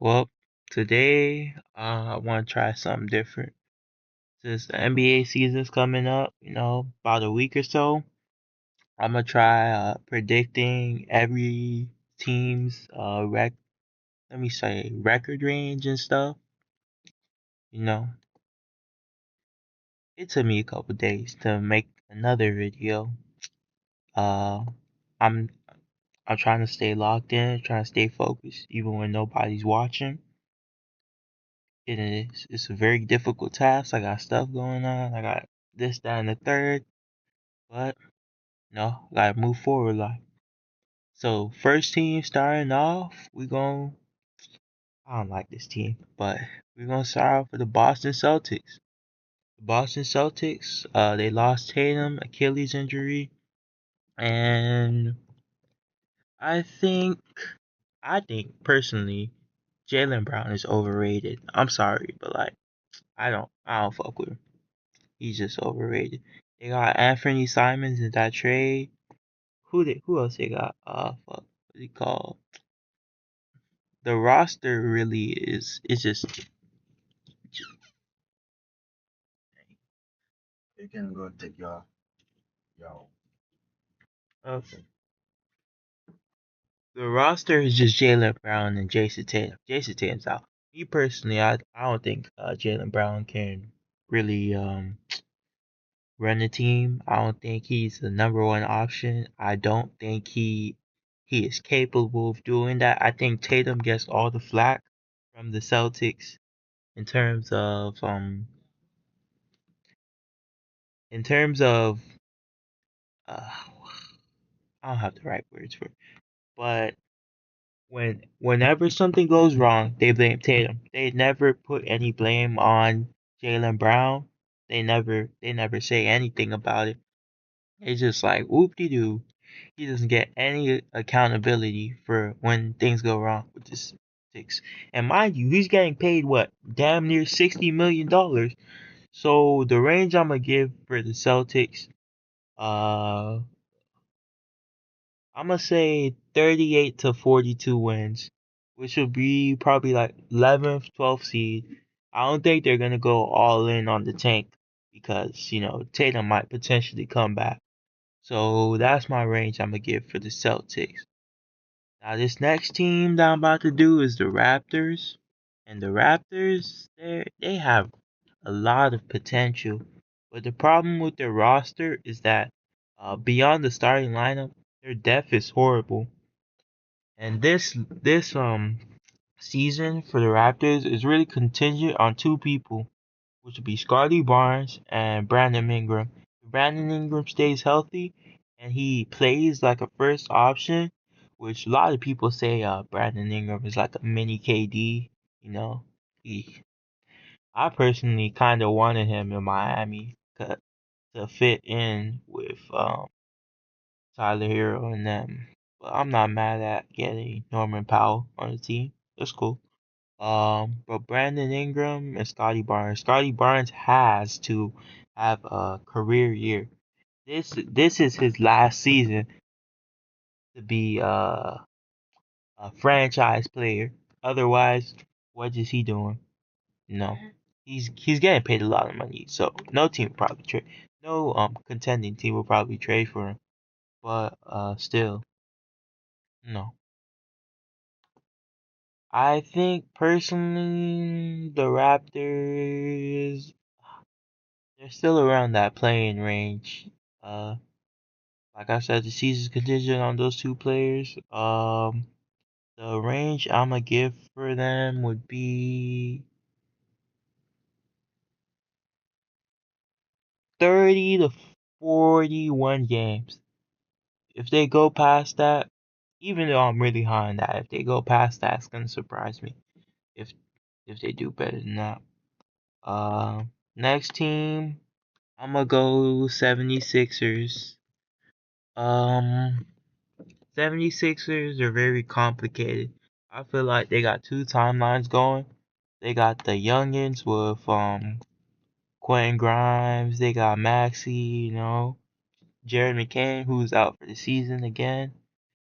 Well, today I want to try something different. Since the NBA season's coming up, about a week or so, I'm gonna try predicting every team's let me say record range and stuff. You know, it took me a couple days to make another video. Uh, I'm I'm trying to stay locked in, trying to stay focused, even when nobody's watching. It's a very difficult task. I got stuff going on. I got this, that, and the third. But no, gotta move forward. So, first team starting off, I don't like this team, but we're gonna start off with the Boston Celtics. The Boston Celtics, they lost Tatum, Achilles injury, and I think, I think personally, Jalen Brown is overrated. I'm sorry, but I don't fuck with him. He's just overrated. They got Anthony Simons in that trade. Who else they got? Fuck, what he called? The roster really is just You can go take your okay. The roster is just Jalen Brown and Jason Tatum. Jason Tatum's out. Me personally, I don't think Jalen Brown can really run the team. I don't think he's the number one option. I don't think he is capable of doing that. I think Tatum gets all the flack from the Celtics in terms of in terms of uh I don't have the right words for it. But whenever something goes wrong, they blame Tatum. They never put any blame on Jalen Brown. They never say anything about it. It's just like whoop de doo. He doesn't get any accountability for when things go wrong with the Celtics. And mind you, he's getting paid what? Damn near $60 million. So the range I'm gonna give for the Celtics, uh I'm gonna say 38 to 42 wins, which would be probably like 11th, 12th seed. I don't think they're gonna go all in on the tank because Tatum might potentially come back. So that's my range I'm gonna give for the Celtics. Now this next team that I'm about to do is the Raptors, and the Raptors they have a lot of potential, but the problem with their roster is that beyond the starting lineup, their depth is horrible. And this season for the Raptors is really contingent on two people, which would be Scotty Barnes and Brandon Ingram. If Brandon Ingram stays healthy and he plays like a first option, which a lot of people say Brandon Ingram is like a mini KD, you know. He, I personally kind of wanted him in Miami to fit in with Tyler Hero and them. But I'm not mad at getting Norman Powell on the team. That's cool. But Brandon Ingram and Scotty Barnes. Scotty Barnes has to have a career year. This is his last season to be a franchise player. Otherwise, what is he doing? No, he's getting paid a lot of money. So no team will probably trade. No contending team will probably trade for him. But still, no. I think personally the Raptors they're still around that playing range. Uh, like I said, the season's contingent on those two players. The range I'ma give for them would be 30 to 41 games. If they go past that, even though I'm really high on that, if they go past that, it's gonna surprise me. If if they do better than that. Next team, I'ma go 76ers. Um, 76ers are very complicated. I feel like they got two timelines going. They got the youngins with Quentin Grimes. They got Maxey, Jared McCain, who's out for the season again,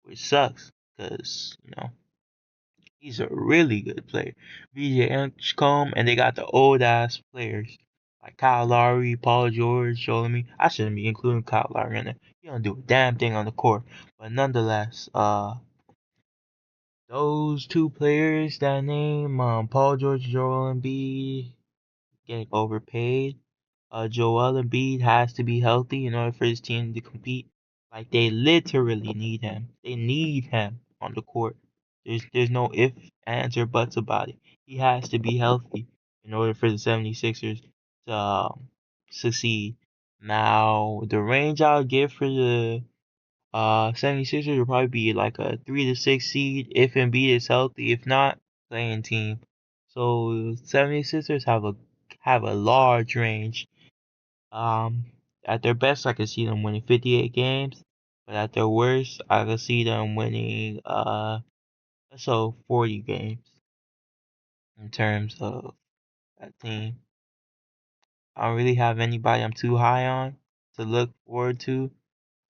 which sucks because He's a really good player. VJ Inchcombe, and they got the old ass players like Kyle Lowry, Paul George, Joel Embiid. I shouldn't be including Kyle Lowry in there. He don't do a damn thing on the court. But nonetheless, those two players that name, Paul George, Joel Embiid, getting overpaid. Joel Embiid has to be healthy in order for his team to compete. Like they literally need him. They need him on the court. There's no if, ands, or buts about it. He has to be healthy in order for the 76ers to succeed. Now, the range I'll give for the 76ers will probably be like a 3 to 6 seed if Embiid is healthy. If not, playing team. So 76ers have a large range. Um, at their best, I could see them winning 58 games, but at their worst, I could see them winning so 40 games in terms of that team. I don't really have anybody I'm too high on to look forward to.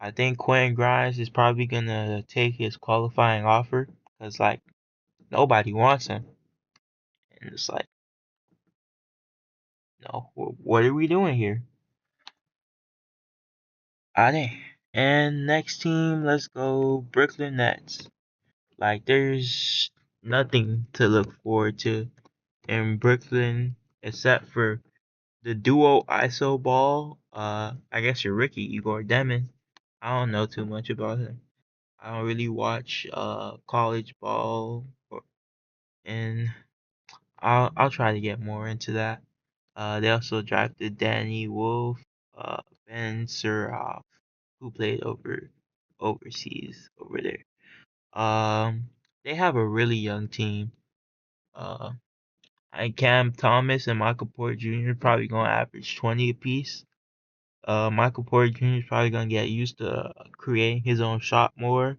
I think Quentin Grimes is probably gonna take his qualifying offer because like nobody wants him, and it's like, no, what are we doing here? Alright, and next team, let's go Brooklyn Nets. Like there's nothing to look forward to in Brooklyn except for the duo ISO ball. I guess your rookie Igor Demon. I don't know too much about him. I don't really watch college ball, and I'll try to get more into that. They also drafted Danny Wolf, Ben Surhoff, who played overseas over there. They have a really young team. Uh, and Cam Thomas and Michael Porter Jr. probably gonna average 20 apiece. Michael Porter Jr. is probably gonna get used to creating his own shot more.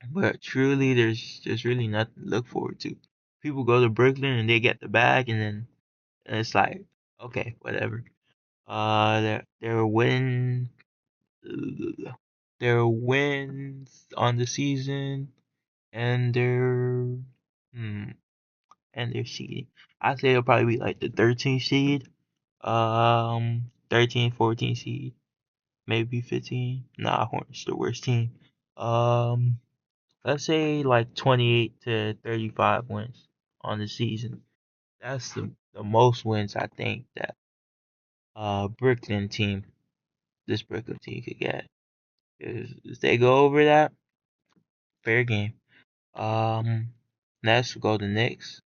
But truly, there's really nothing to look forward to. People go to Brooklyn and they get the bag, and then it's like, okay, whatever. Their their wins on the season and hmm their seeding. I say it'll probably be like the 13th seed, 13, 14 seed, maybe 15. Nah, Hornets the worst team. Um, let's say like 28 to 35 wins on the season. That's the most wins I think that Brooklyn team, this Brooklyn team could get. If they go over that, fair game. Um, next we'll go to Knicks.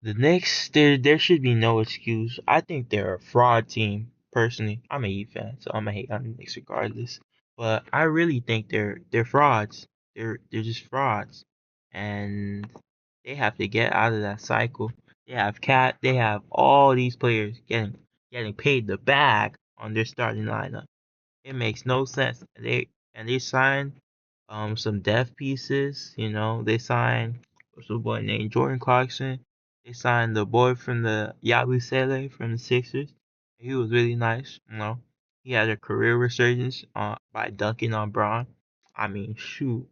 The Knicks, there should be no excuse. I think they're a fraud team. Personally, I'm a Heat fan, so I'm gonna hate on the Knicks regardless. But I really think they're frauds. They're just frauds, and they have to get out of that cycle. They have they have all these players getting paid the bag on their starting lineup. It makes no sense. They signed some deaf pieces. You know, they signed what's the boy named Jordan Clarkson. They signed the boy from the Yabusele from the Sixers. He was really nice. You know, he had a career resurgence by dunking on Braun. I mean, shoot,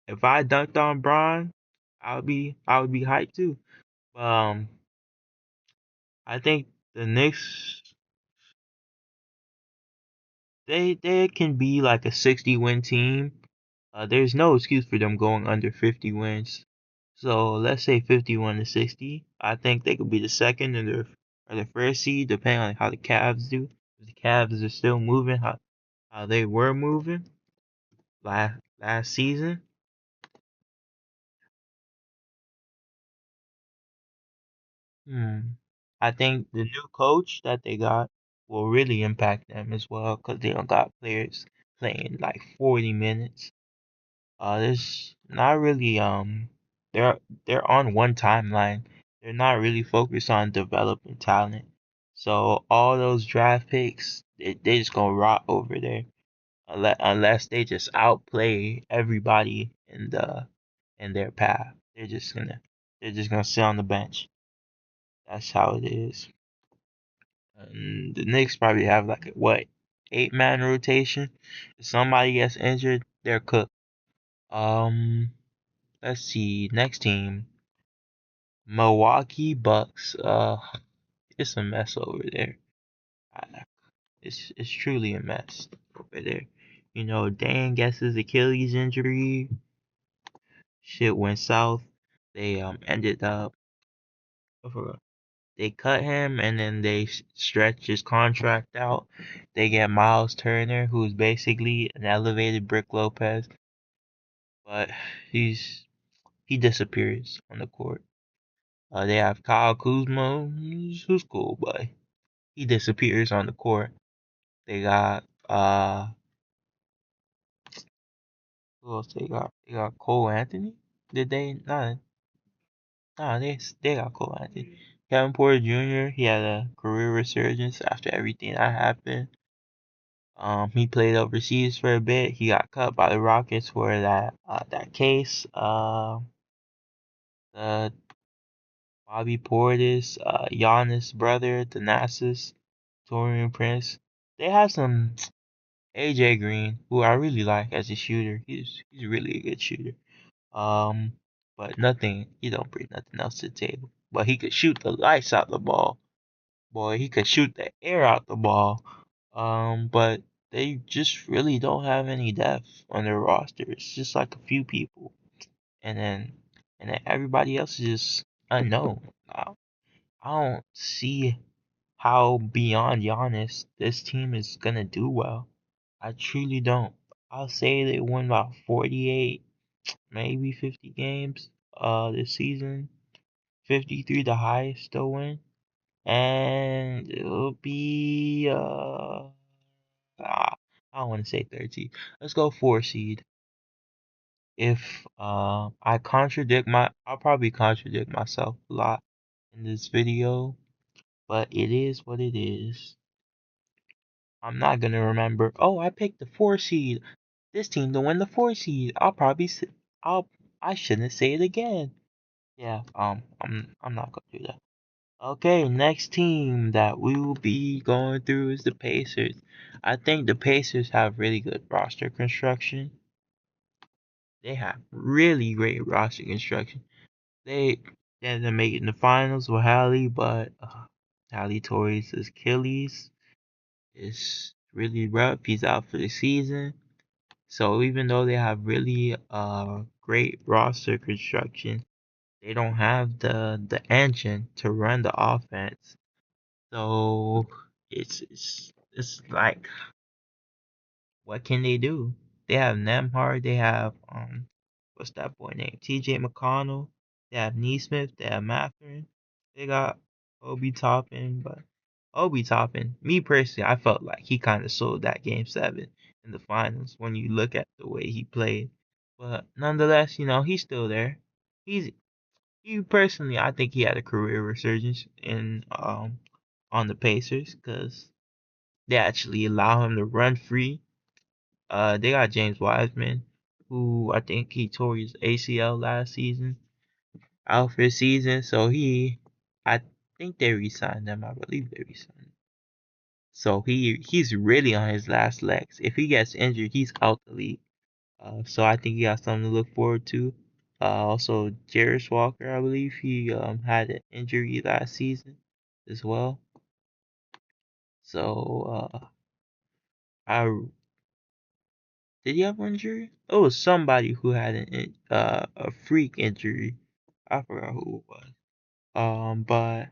if I dunked on Braun, I would be hyped too. Um, I think the Knicks they can be like a 60 win team. There's no excuse for them going under 50 wins. So let's say 51 to 60. I think they could be the second or the first seed, depending on how the Cavs do. If the Cavs are still moving, how they were moving last season. Hmm. I think the new coach that they got will really impact them as well because they don't got players playing like 40 minutes. There's not really they're they're on one timeline. They're not really focused on developing talent. So all those draft picks, they just gonna rot over there unless they just outplay everybody in their path. They're just gonna sit on the bench. That's how it is. And the Knicks probably have like a what 8 man rotation. If somebody gets injured, they're cooked. Um Let's see. Next team, Milwaukee Bucks. It's a mess over there. Uh, it's truly a mess over there. You know, Dan gets his Achilles injury. Shit went south. They ended up they cut him and then they stretch his contract out. They get Miles Turner, who's basically an elevated Brick Lopez, but he disappears on the court. They have Kyle Kuzma, who's cool, but he disappears on the court. They got who else they got? They got Cole Anthony. Did they? Nah, they got Cole Anthony. Kevin Porter Jr. He had a career resurgence after everything that happened. He played overseas for a bit. He got cut by the Rockets for that case. The Bobby Portis, Giannis' brother, Thanasis, Torian Prince. They have some AJ Green, who I really like as a shooter. He's really a good shooter. Um, but nothing. He don't bring nothing else to the table. But he could shoot the lights out the ball. Boy, he could shoot the air out the ball. But they just really don't have any depth on their roster. It's just like a few people, and then everybody else is just unknown. I don't see how beyond Giannis this team is gonna do well. I truly don't. I'll say they win about 48, maybe 50 games this season. 53 the highest they'll win. And it'll be I don't want to say 13. Let's go 4 seed. If I'll probably contradict myself a lot in this video, but it is what it is. I'm not gonna remember. Oh, I picked the 4 seed. This team to win the 4 seed. I shouldn't say it again. Yeah. I'm not gonna do that. Okay, next team that we will be going through is the Pacers. I think the Pacers have really good roster construction. They have really great roster construction. They ended up making the finals with Hallie, but Hallie tore his Achilles. It's really rough. He's out for the season. So even though they have really great roster construction, they don't have the engine to run the offense. So it's like, what can they do? They have Nemhard, they have what's that boy name? TJ McConnell, they have Neesmith, they have Mathurin, they got Obi Toppin, but Obi Toppin, me personally, I felt like he kinda sold that game 7 in the finals when you look at the way he played. But nonetheless, he's still there. He's he personally, I think he had a career resurgence in on the Pacers because they actually allow him to run free. They got James Wiseman, who I think he tore his ACL last season, out for the season. So I think they re-signed him. I believe they re-signed him. So he's really on his last legs. If he gets injured, he's out the league. So I think he got something to look forward to. Also, Jarris Walker, I believe he had an injury last season as well. So I did he have an injury? Oh, it was somebody who had a freak injury. I forgot who it was. But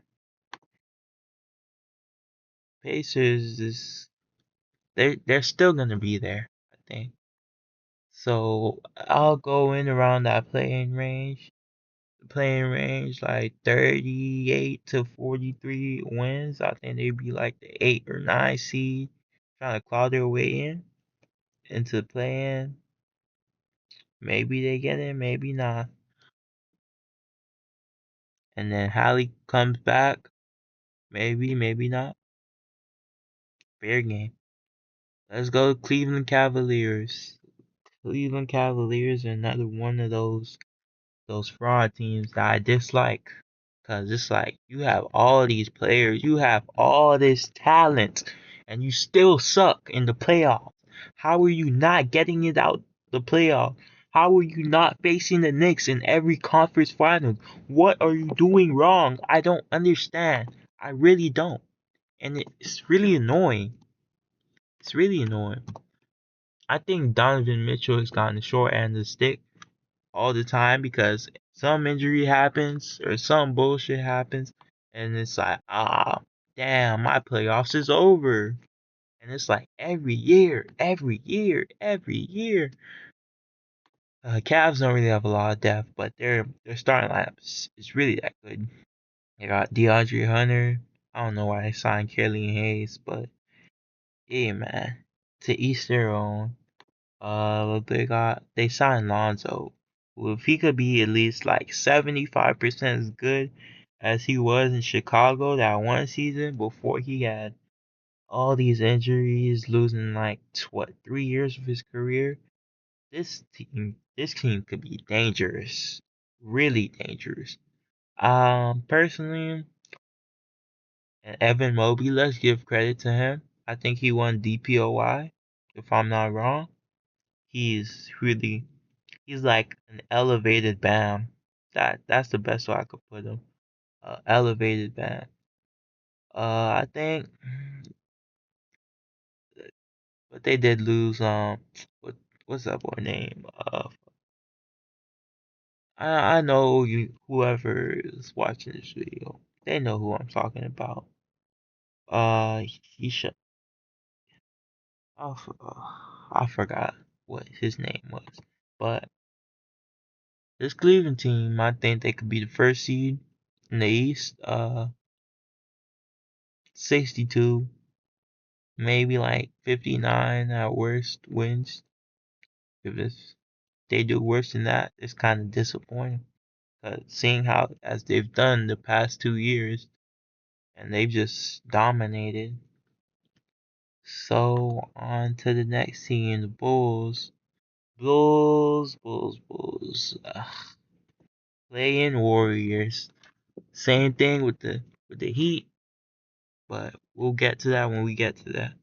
Pacers is they're still gonna be there, I think. So I'll go in around that playing range. The playing range like 38 to 43 wins. I think they'd be like the 8 or 9 seed, trying to claw their way into playing. Maybe they get in, maybe not. And then Hallie comes back. Maybe, maybe not. Fair game. Let's go Cleveland Cavaliers. Cleveland Cavaliers are another one of those fraud teams that I dislike. Cause it's like you have all these players, you have all this talent, and you still suck in the playoffs. How are you not getting it out the playoffs? How are you not facing the Knicks in every conference final? What are you doing wrong? I don't understand. I really don't. And it's really annoying. It's really annoying. I think Donovan Mitchell has gotten the short end of the stick all the time because some injury happens or some bullshit happens, and it's like, damn, my playoffs is over. And it's like every year, every year, every year. Cavs don't really have a lot of depth, but their starting lineup is really that good. They got DeAndre Hunter. I don't know why they signed Killian Hayes, but yeah, man, to each their own. They signed Lonzo. Well, if he could be at least like 75% as good as he was in Chicago that one season before he had all these injuries, losing like what 3 years of his career, this team could be dangerous, really dangerous. Personally, and Evan Mobley, let's give credit to him. I think he won DPOY, if I'm not wrong. He's really He's like an elevated Bam. That's the best way I could put him. Elevated Bam. I think, but they did lose. What what's that boy name? I know you. Whoever is watching this video, they know who I'm talking about. He should. I forgot what his name was, but this Cleveland team, I think they could be the first seed in the East. 62, maybe like 59 at worst wins. If they do worse than that, it's kind of disappointing. Seeing how as they've done the past 2 years, and they've just dominated. So on to the next team, the Bulls. Bulls. Playing Warriors. Same thing with the Heat, but we'll get to that when we get to that.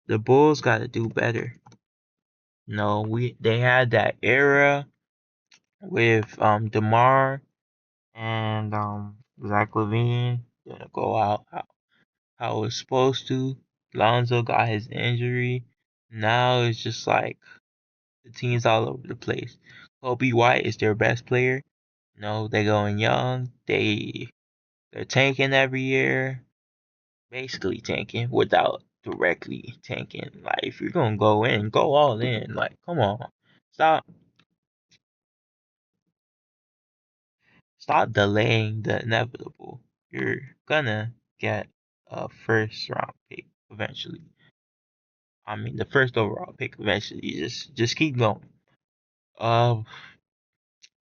The Bulls got to do better. No, they had that era with DeMar and Zach LaVine didn't go out how it was supposed to. Lonzo got his injury. Now it's just like the team's all over the place. Kobe White is their best player. No, they're going young. They're tanking every year, basically tanking without directly tanking. Like if you're gonna go in, go all in. Like come on, stop Stop delaying the inevitable. You're gonna get a first round pick eventually. I mean, the first overall pick eventually. Just keep going. Uh,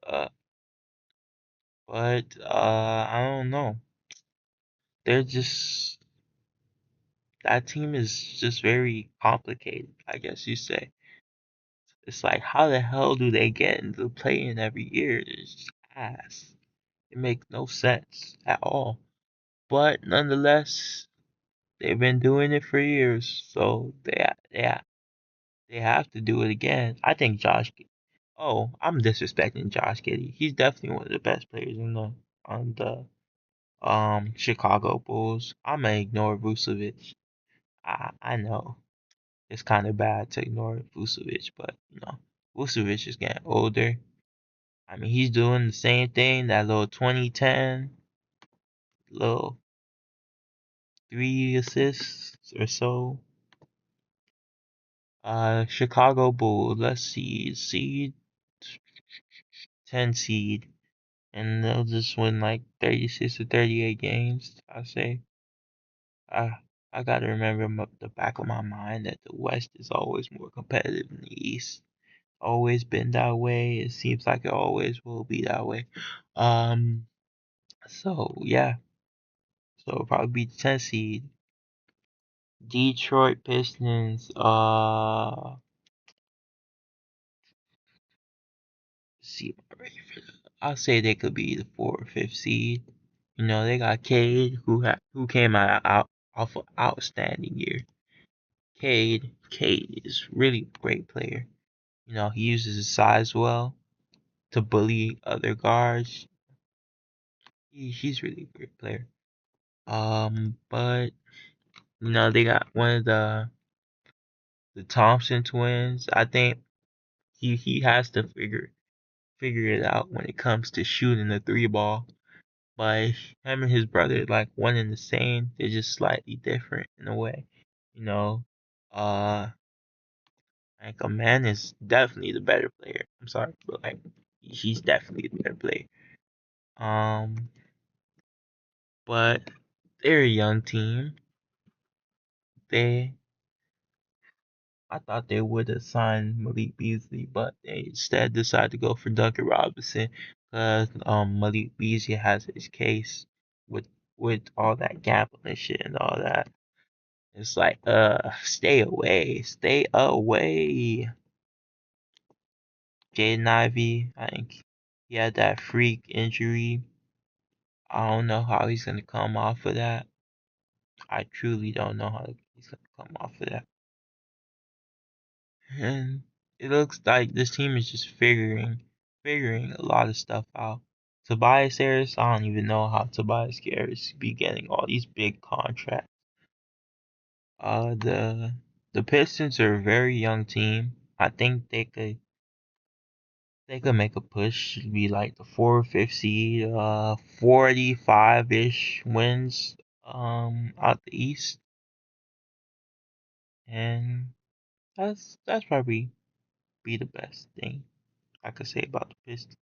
uh, I don't know. They're just that team is just very complicated. I guess you say. It's like how the hell do they get into the play-in every year? It's just ass. It makes no sense at all. But nonetheless, they've been doing it for years, so they have to do it again. I think Oh, I'm disrespecting Josh Giddey. He's definitely one of the best players on the Chicago Bulls. I'm gonna ignore Vucevic. I know it's kind of bad to ignore Vucevic, but Vucevic is getting older. I mean, he's doing the same thing that little 2010, little 3 assists or so. Chicago Bulls. Let's see, seed 10 seed, and they'll just win like 36 or 38 games. I say. I I gotta remember the back of my mind that the West is always more competitive than the East. Always been that way. It seems like it always will be that way. Um. So yeah. So it'll probably be the 10 seed. Detroit Pistons. See, I'll say they could be the 4th or 5th seed. They got Cade, who came out off an outstanding year. Cade is really a great player. He uses his size well to bully other guards. He's really a great player. But they got one of the Thompson twins. I think he has to figure it out when it comes to shooting the three ball. But him and his brother like one and the same. They're just slightly different in a way. You know, uh, like a man is definitely the better player. I'm sorry, but like he's definitely the better player. Um, but they're a young team. They I thought they would have signed Malik Beasley, but they instead decided to go for Duncan Robinson because Malik Beasley has his case with with all that gambling shit and all that. It's like stay away, stay away. Jaden Ivey, I think he had that freak injury. I don't know how he's gonna come off of that. I truly don't know how he's gonna come off of that. And it looks like this team is just figuring a lot of stuff out. Tobias Harris, I don't even know how Tobias Harris be getting all these big contracts. The Pistons are a very young team. I think they could make a push to be like the 4th or 5th seed, 45-ish wins out the East, and that's probably be the best thing I could say about the Pistons.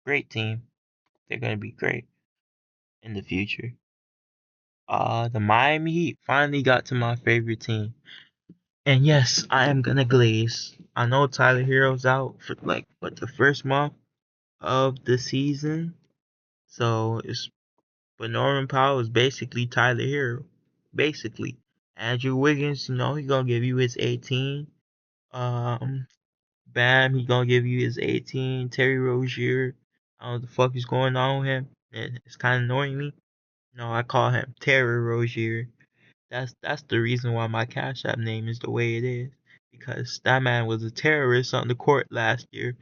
Great team. They're gonna be great in the future. The Miami Heat finally got to my favorite team. And yes, I am gonna glaze. I know Tyler Hero's out for like what the first month of the season. So it's but Norman Powell is basically Tyler Hero. Basically. Andrew Wiggins, he gonna give you his 18. Um Bam, he gonna give you his 18. Terry Rozier, I don't know what the fuck is going on with him. It's kinda annoying me. No, I call him Terry Rozier. That's the reason why my Cash App name is the way it is. Because that man was a terrorist on the court last year.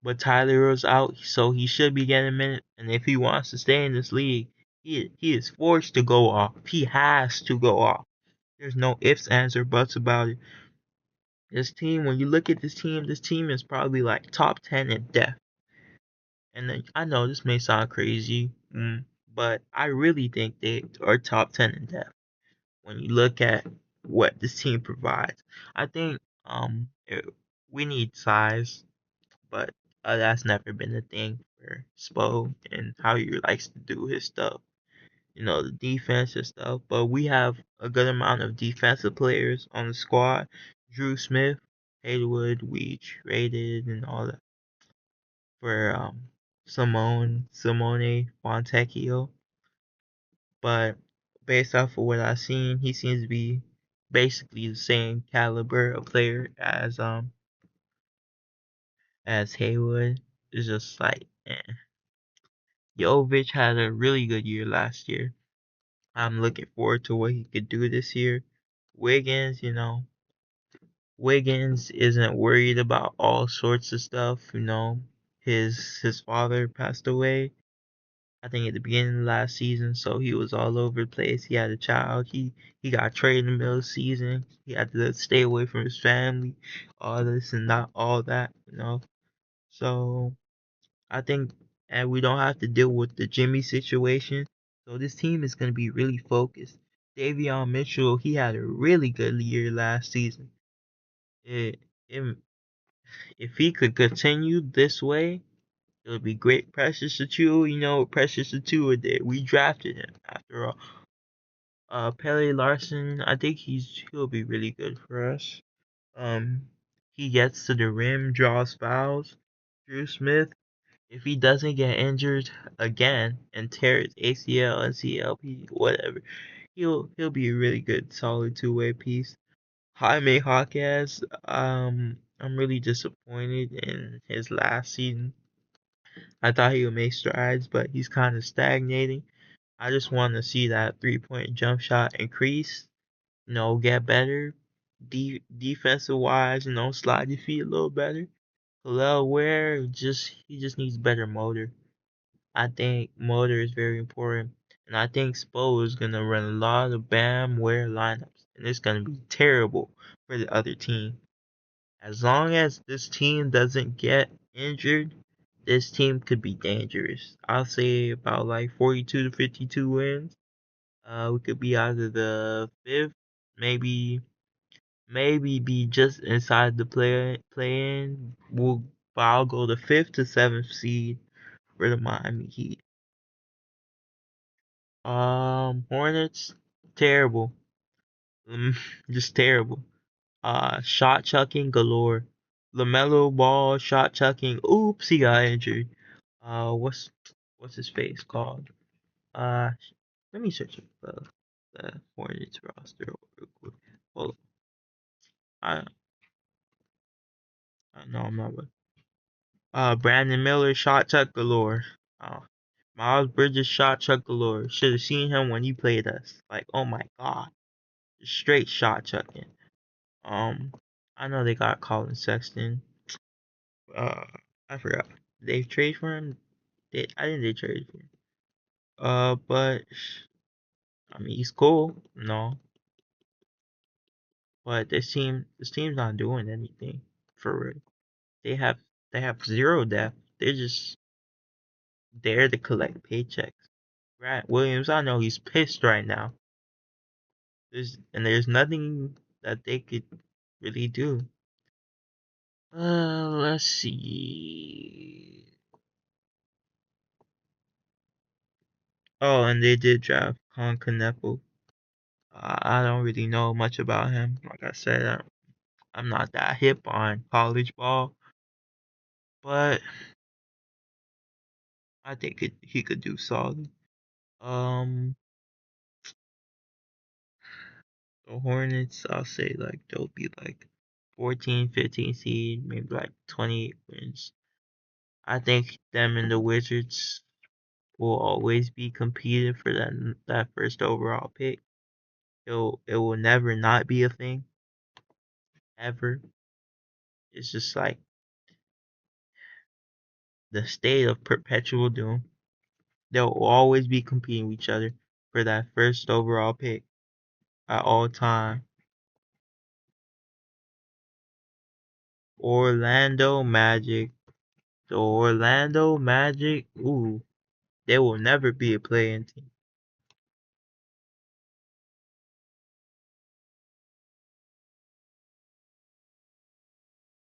But Tyler was out, so he should be getting a minute. And if he wants to stay in this league, he is forced to go off. He has to go off. There's no ifs, ands, or buts about it. This team, when you look at this team is probably like top 10 in depth. And then, I know this may sound crazy, but I really think they are top 10 in depth. When you look at what this team provides. I think we need size, but that's never been a thing for Spo and how he likes to do his stuff. The defense and stuff. But we have a good amount of defensive players on the squad. Drew Smith, Haywood, we traded and all that for Simone Fontecchio. But based off of what I've seen, he seems to be basically the same caliber of player as Haywood. It's just like Jovic had a really good year last year. I'm looking forward to what he could do this year. Wiggins, Wiggins isn't worried about all sorts of stuff. His father passed away. I think at the beginning of last season, so he was all over the place. He had a child. He got traded in the middle of the season. He had to stay away from his family, all this and not all that. So I think, and we don't have to deal with the Jimmy situation. So this team is going to be really focused. Davion Mitchell, he had a really good year last season. It, it, if he could continue this way, it would be great. Precious Achiuwa, Precious Achiuwa did. We drafted him after all. Pele Larson, I think he'll be really good for us. Um, he gets to the rim, draws fouls. Drew Smith, if he doesn't get injured again and tear his ACL, NCLP, whatever, he'll be a really good, solid two-way piece. Jaime Jaquez, I'm really disappointed in his last season. I thought he would make strides, but he's kind of stagnating. I just want to see that three-point jump shot increase, get better. defensive wise, slide your feet a little better. Khalil Ware he just needs better motor. I think motor is very important, and I think Spo is gonna run a lot of Bam Ware lineups, and it's gonna be terrible for the other team. As long as this team doesn't get injured, this team could be dangerous. I'll say about like 42 to 52 wins. We could be either the fifth, maybe be just inside the play in. But I'll go the fifth to seventh seed for the Miami Heat. Hornets, terrible. Just terrible. Shot chucking galore. LaMelo Ball shot chucking. Oops, he got injured. What's his face called? Uh, Let me search up the Hornets roster real quick. Hold on. I know I'm not. Brandon Miller shot chuck galore. Uh, Miles Bridges shot chuck galore. Should have seen him when he played us. Like, oh my god, straight shot chucking. Um, I know they got Colin Sexton. Uh, I forgot. They trade for him. I think they traded for him. But I mean he's cool, no. But this team's not doing anything for real. They have zero depth. They're just there to collect paychecks. Grant Williams, I know he's pissed right now. There's nothing that they could really do. Let's see. Oh, and they did draft Con Kneppel. I don't really know much about him. Like I said, I'm not that hip on college ball, but I think he could do solid. Um, the Hornets, I'll say like they'll be like 14, 15 seed, maybe like 28 wins. I think them and the Wizards will always be competing for that first overall pick. It will never not be a thing ever. It's just like the state of perpetual doom. They'll always be competing with each other for that first overall pick at all time. Orlando Magic. The Orlando Magic, ooh, they will never be a play-in team.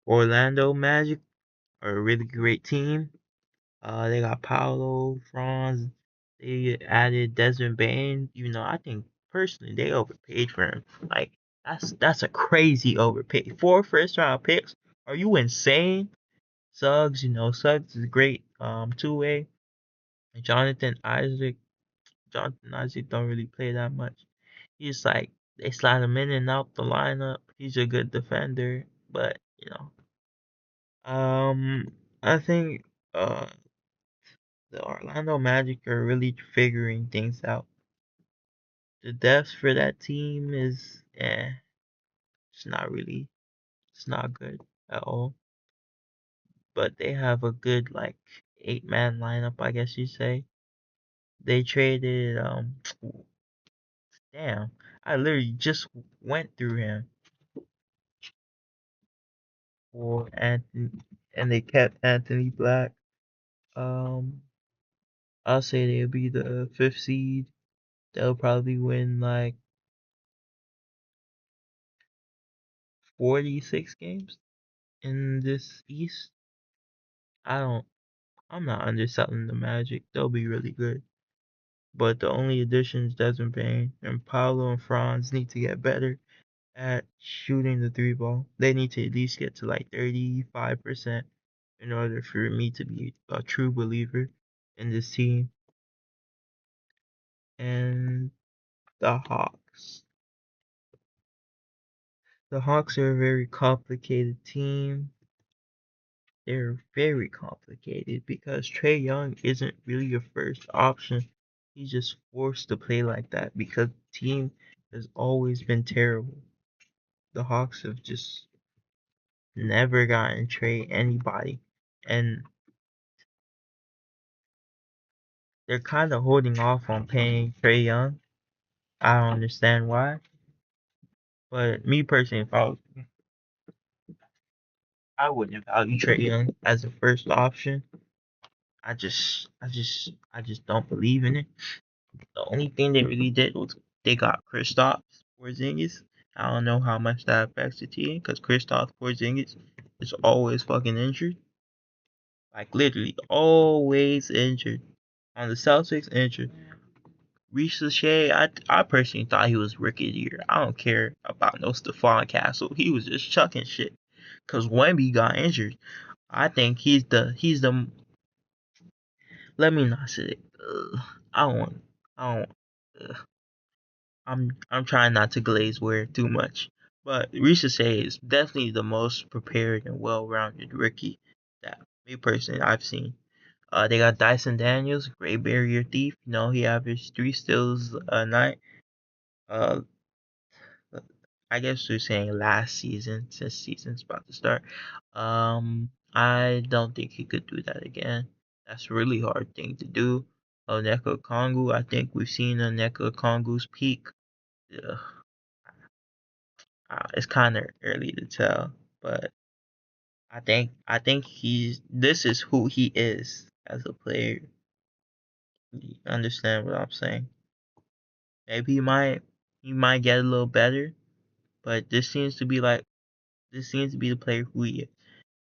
Orlando Magic are a really great team. They got Paolo, Franz. They added Desmond Bain. Even though I think personally they overpaid for him. Like that's a crazy overpay. 4 first-round picks? Are you insane? Suggs, Suggs is a great 2-way. Jonathan Isaac. Jonathan Isaac don't really play that much. He's like they slide him in and out the lineup. He's a good defender, but I think the Orlando Magic are really figuring things out. The depth for that team is it's not really it's not good at all. But they have a good like 8-man lineup, I guess you say. They traded damn, I literally just went through him for Anthony, and they kept Anthony Black. Um, I'll say they'll be the fifth seed. They'll probably win like 46 games in this East. I don't. I'm not underselling the Magic. They'll be really good. But the only additions, Desmond Bain and Paolo and Franz, need to get better at shooting the three ball. They need to at least get to like 35% in order for me to be a true believer in this team. And the Hawks. The Hawks are a very complicated team. They're very complicated because Trae Young isn't really your first option. He's just forced to play like that because the team has always been terrible. the Hawks have just never gotten trade anybody, and they're kind of holding off on paying Trae Young. I don't understand why, but me personally, if I wouldn't value Trae Young as a first option. I just don't believe in it. The only thing they really did was they got Kristaps Porzingis. I don't know how much that affects the team because Kristaps Porzingis is always fucking injured. Like literally always injured. On the Celtics, injured. Reece Shea, I personally thought he was rookie of the year. I don't care about no Stephon Castle. He was just chucking shit. Cause Wemby got injured. I think he's the let me not say it. I don't want I don't ugh. I'm trying not to glaze wear too much. But Reece Shea is definitely the most prepared and well rounded rookie that me personally I've seen. They got Dyson Daniels, great barrier thief. You know, he averaged 3 steals a night. Uh, I guess we're saying last season, since season's about to start. I don't think he could do that again. That's a really hard thing to do. Oneka Kongu, I think we've seen Oneka Kongu's peak. Ugh, it's kind of early to tell, but I think this is who he is as a player. You understand what I'm saying? Maybe he might get a little better, but this seems to be the player who he is.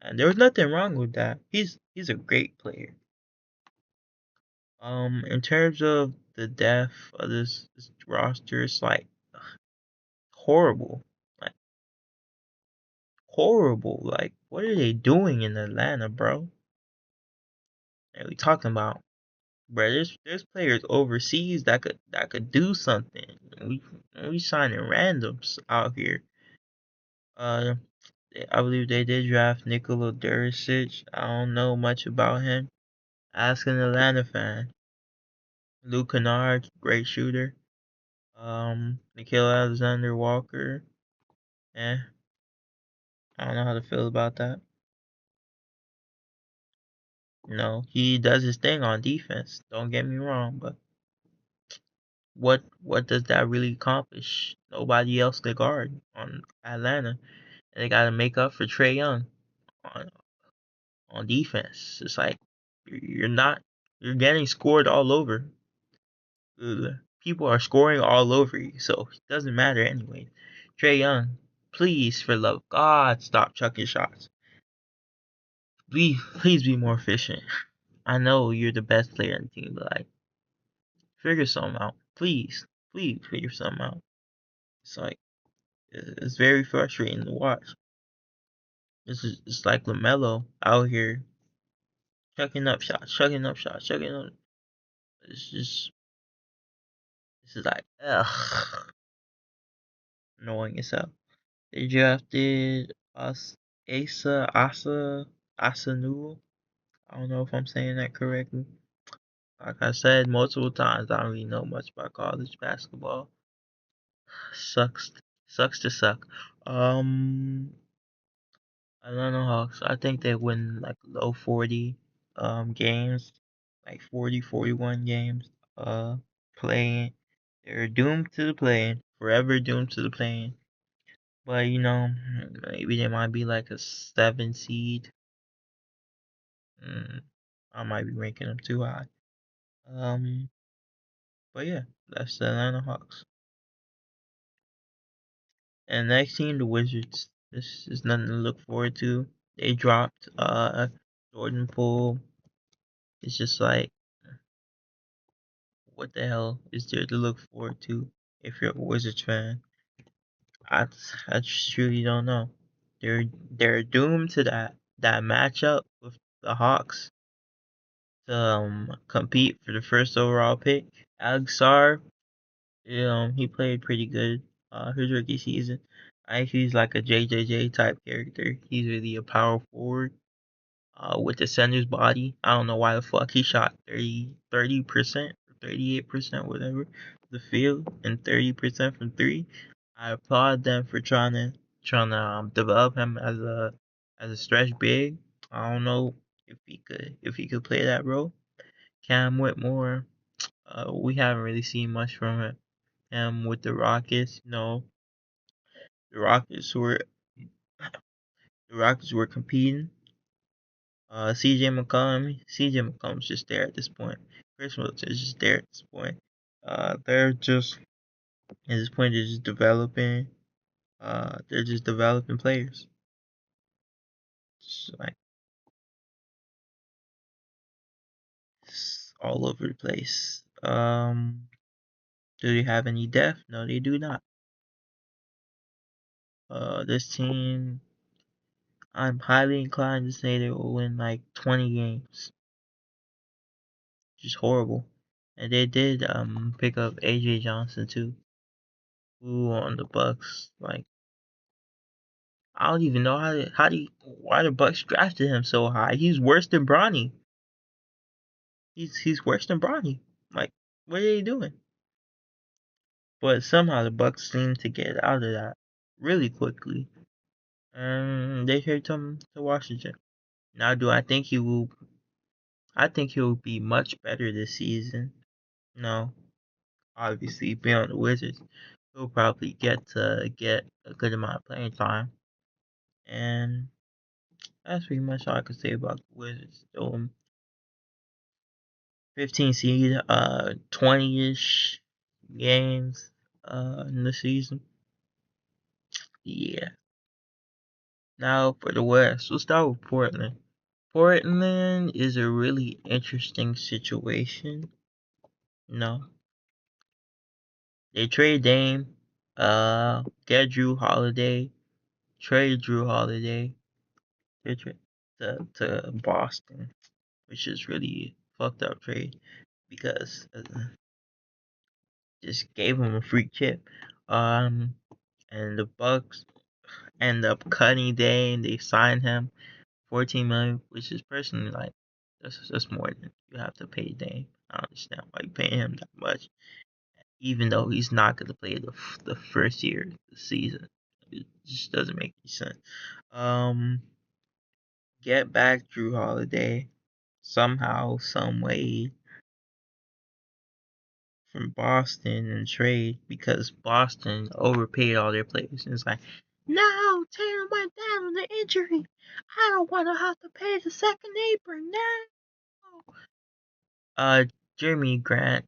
And there was nothing wrong with that. He's a great player. In terms of the depth of this roster, it's like horrible. Like horrible. Like what are they doing in Atlanta, bro? And we talking about, bro, there's players overseas that could do something. We signing randoms out here. Uh I believe they did draft Nikola Duricic. I don't know much about him. Ask an Atlanta fan. Luke Kennard, great shooter. Nikhil Alexander Walker. Eh, I don't know how to feel about that. No, he does his thing on defense. Don't get me wrong, but what does that really accomplish? Nobody else to guard on Atlanta, and they got to make up for Trae Young on on defense. It's like you're not you're getting scored all over. People are scoring all over you, so it doesn't matter anyway. Trae Young, please, for love of God, stop chucking shots. Please be more efficient. I know you're the best player on the team, but like, figure something out. Please figure something out. It's like it's very frustrating to watch. It's like Lamelo out here chucking up shots, chucking up shots, chucking up. It's just this is like ugh, annoying as hell. They drafted us Asa Newell. I don't know if I'm saying that correctly. Like I said multiple times, I don't really know much about college basketball. Sucks, sucks to suck. Atlanta Hawks. I think they win like low 40 games, like 40, 41 games. Playing. They're doomed to the playing, forever doomed to the playing. But maybe they might be like a 7 seed. Mm, I might be ranking them too high. Um, but yeah, that's the Atlanta Hawks. And next team, the Wizards. This is nothing to look forward to. They dropped Jordan Poole. It's just like, what the hell is there to look forward to if you're a Wizards fan? I I just truly don't know. They're doomed to that matchup with the Hawks to compete for the first overall pick. Alex Sarr, he played pretty good his rookie season. I think he's like a JJJ type character. He's really a power forward with the center's body. I don't know why the fuck he shot 30%, 38%, whatever, the field, and 30% from three. I applaud them for trying to trying to develop him as a stretch big. I don't know if he could play that role. Cam Whitmore, we haven't really seen much from him with the Rockets. No, the Rockets were the Rockets were competing. CJ McCollum's just there at this point. Chris Middleton is just there at this point. They're just at this point they're just developing. They're just developing players. Just like all over the place. Do they have any depth? No, they do not. This team, I'm highly inclined to say they will win like 20 games. Just horrible. And they did pick up AJ Johnson too, who on the Bucks. Like I don't even know why the Bucks drafted him so high. He's worse than Bronny. He's worse than Bronny. Like what are they doing? But somehow the Bucks seem to get out of that really quickly, and they shipped him to Washington. Now, do I think he will? I think he will be much better this season. No, obviously, beyond the Wizards, he'll probably get a good amount of playing time, and that's pretty much all I can say about the Wizards. So, 15 seed, 20-ish games, in the season. Yeah. Now for the West, we'll start with Portland. Portland is a really interesting situation. No, they trade Dame, get Drew Holiday, trade Drew Holiday, they trade to Boston, which is really fucked up trade because just gave him a free chip. Um, and the Bucks end up cutting Dame. They signed him 14 million, which is personally like that's more than you have to pay Dame. I don't understand why you paying him that much, even though he's not going to play the first year of the season. It just doesn't make any sense. Um, get back Drew Holiday somehow, some way from Boston and trade because Boston overpaid all their players. And it's like, no, Tatum went down with an injury. I don't want to have to pay the second apron now. Jeremy Grant,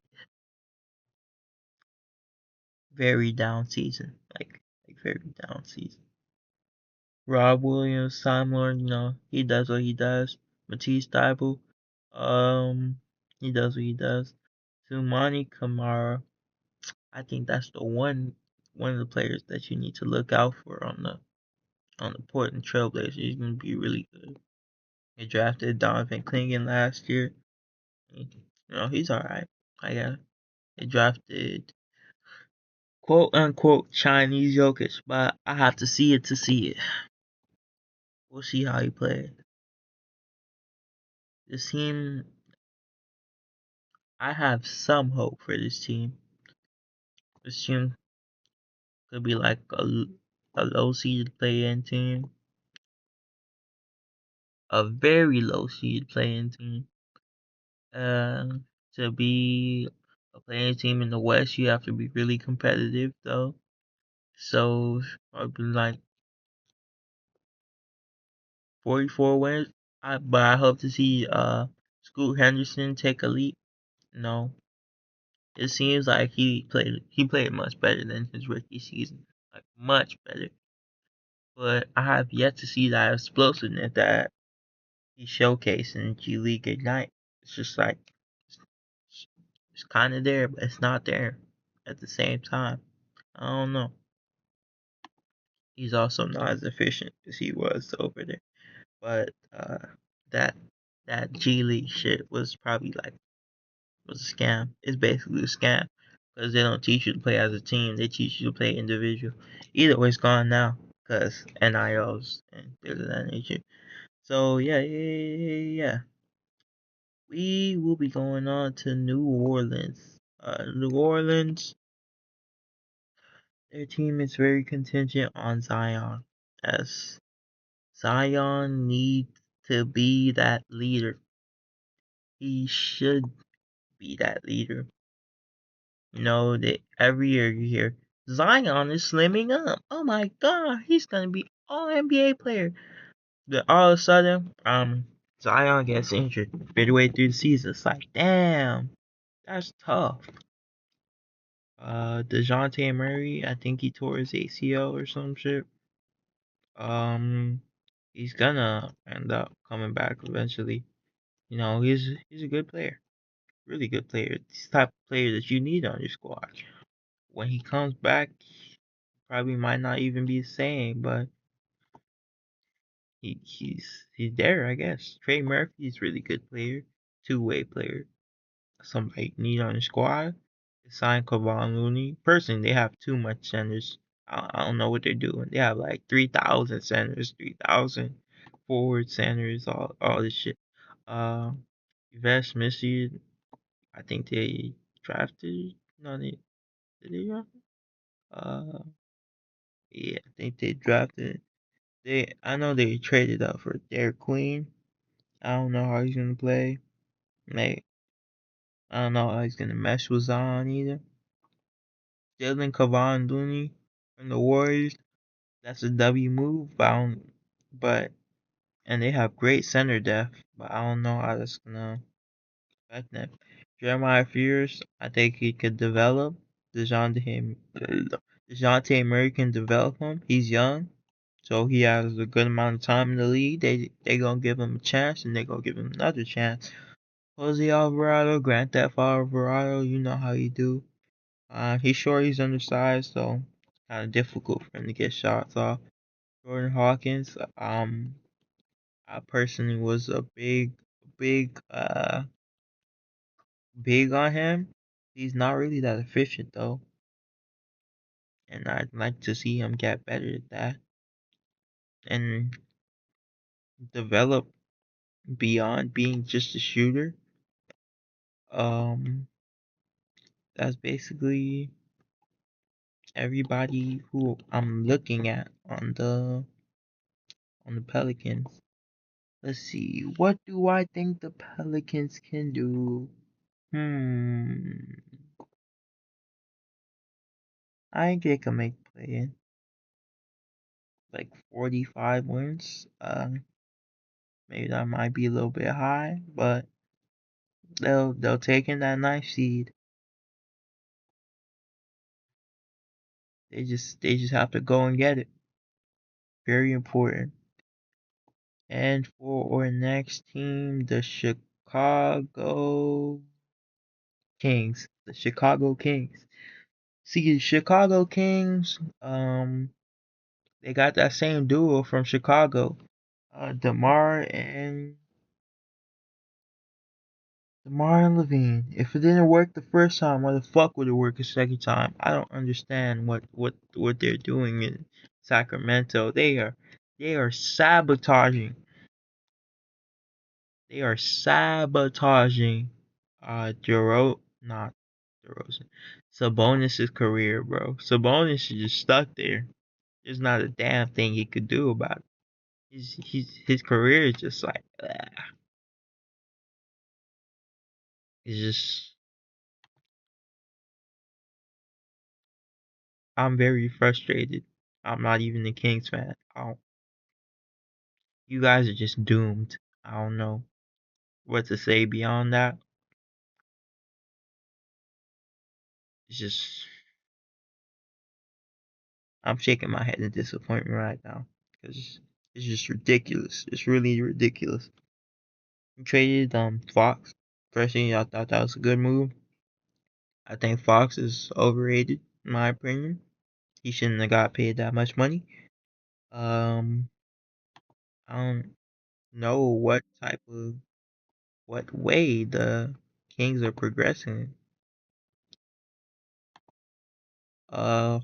very down season, like very down season. Rob Williams, Simon, he does what he does. Matisse Thybulle, um, he does what he does. Sumani Kamara, I think that's the one of the players that you need to look out for on the Portland Trailblazers. He's gonna be really good. They drafted Donovan Clingan last year. He's alright. I got. They drafted quote unquote Chinese Jokic, but I have to see it to see it. We'll see how he plays. This team, I have some hope for this team. This team could be like a low seed play-in team, a very low seed play-in team. To be a play-in team in the West, you have to be really competitive though. So probably like 44 wins. But I hope to see Scoot Henderson take a leap. No, it seems like he played much better than his rookie season, like much better. But I have yet to see that explosiveness that he showcased in G League Ignite. It's just like it's kind of there, but it's not there at the same time. I don't know. He's also not as efficient as he was over there. But that that G League shit was probably like was a scam. It's basically a scam because they don't teach you to play as a team. They teach you to play individual. Either way, it's gone now because NILs and things of that nature. So yeah. We will be going on to New Orleans. New Orleans. Their team is very contingent on Zion, as Zion needs to be that leader. He should be that leader. You know that every year you hear Zion is slimming up. Oh my God, he's gonna be all NBA player. Then all of a sudden, Zion gets injured midway through the season. It's like, damn, that's tough. Dejounte Murray, I think he tore his ACL or some shit. Um, he's gonna end up coming back eventually. You know, he's a good player, really good player. This type of player that you need on your squad. When he comes back, probably might not even be the same, but he's there, I guess. Trey Murphy's really good player, two-way player. Somebody you need on your squad. They signed Kevon Looney. Personally, they have too much centers. I don't know what they're doing. They have like 3,000 centers, 3,000 forward centers, all this shit. Uh, Yves Missy, I think they drafted. No, they did they draft? Uh, yeah, I think they drafted. I know they traded up for Derek Queen. I don't know how he's gonna play. Like, I don't know how he's gonna mesh with Zion either. Jalen Kevon Looney from the Warriors. That's a W move, but and they have great center depth, but I don't know how that's gonna affect them. Jeremiah Fears, I think he could develop. DeJounte DeJounte Murray can develop him. He's young, so he has a good amount of time in the league. They gonna give him a chance, and they gonna give him another chance. Jose Alvarado, Grand Theft Alvarado, you know how you do. He's undersized, so it's kind of difficult for him to get shots off. Jordan Hawkins, I personally was a big, big on him. He's not really that efficient though, and I'd like to see him get better at that and develop beyond being just a shooter. Um, that's basically everybody who I'm looking at on the Pelicans. Let's see. What do I think the Pelicans can do? Hmm. I think they can make play in like 45 wins. Maybe that might be a little bit high, but they'll take in that nice seed. They just have to go and get it. Very important. And for our next team, the Chicago Kings. The Chicago Kings. See, the Chicago Kings, they got that same duo from Chicago, DeMar and Levine. If it didn't work the first time, why the fuck would it work a second time? I don't understand what they're doing in Sacramento. They are sabotaging. They are sabotaging not DeRozan. Sabonis' career, bro. Sabonis is just stuck there. There's not a damn thing he could do about it. His career is just like it's just I'm very frustrated. I'm not even a Kings fan. You guys are just doomed. I don't know what to say beyond that. It's just I'm shaking my head in disappointment right now because it's just ridiculous. It's really ridiculous. You traded Fox. Personally, I thought that was a good move. I think Fox is overrated in my opinion. He shouldn't have got paid that much money. Um, I don't know what way the Kings are progressing. Uh,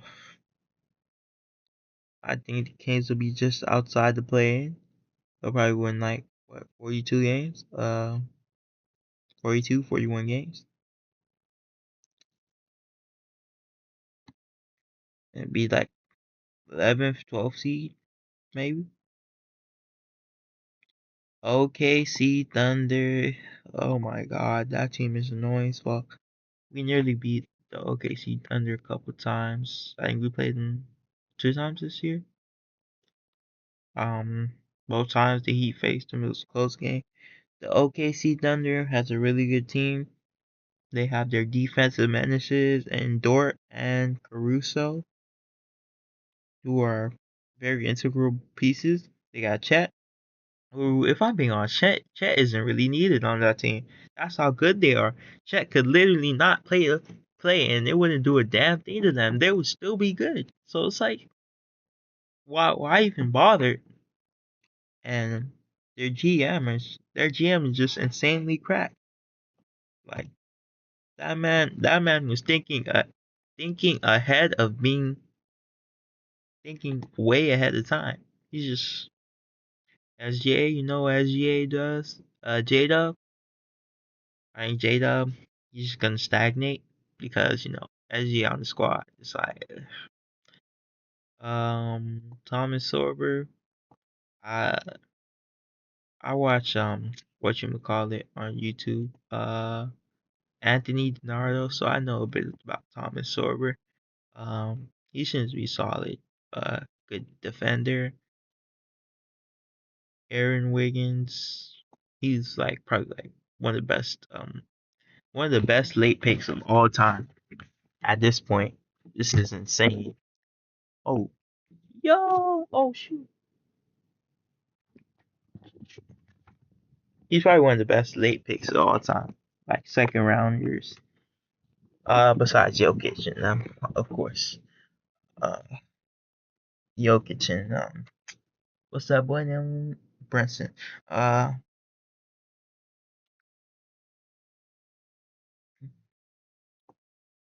I think the Kings will be just outside the play-in. They'll probably win like what 42 games, 42, 41 games. It'd be like 11th, 12th seed, maybe. OKC Thunder. Oh my god, that team is annoying as fuck. We nearly beat the OKC Thunder a couple times. I think we played them 2 times this year. Um, both times the Heat faced them, it was a close game. The OKC Thunder has a really good team. They have their defensive menaces and Dort and Caruso, who are very integral pieces. They got Chet, who, if I'm being honest, Chet isn't really needed on that team. That's how good they are. Chet could literally not play, and it wouldn't do a damn thing to them. They would still be good. So it's like, why even bother? And their GM is just insanely cracked. Like that man was thinking ahead of being thinking way ahead of time. He's just SGA, you know what SGA does? J-Dub, I think J-Dub, he's just gonna stagnate because SGA on the squad. It's like Thomas Sorber. I I watch what you call it on YouTube. Anthony DiNardo, so I know a bit about Thomas Sorber. He seems to be solid. Good defender. Aaron Wiggins, he's like probably like one of the best late picks of all time. At this point, this is insane. Oh, oh shoot, he's probably one of the best late picks of all time, like second rounders. Besides Jokic and of course, uh, Jokic and what's that boy name? Brunson. Uh,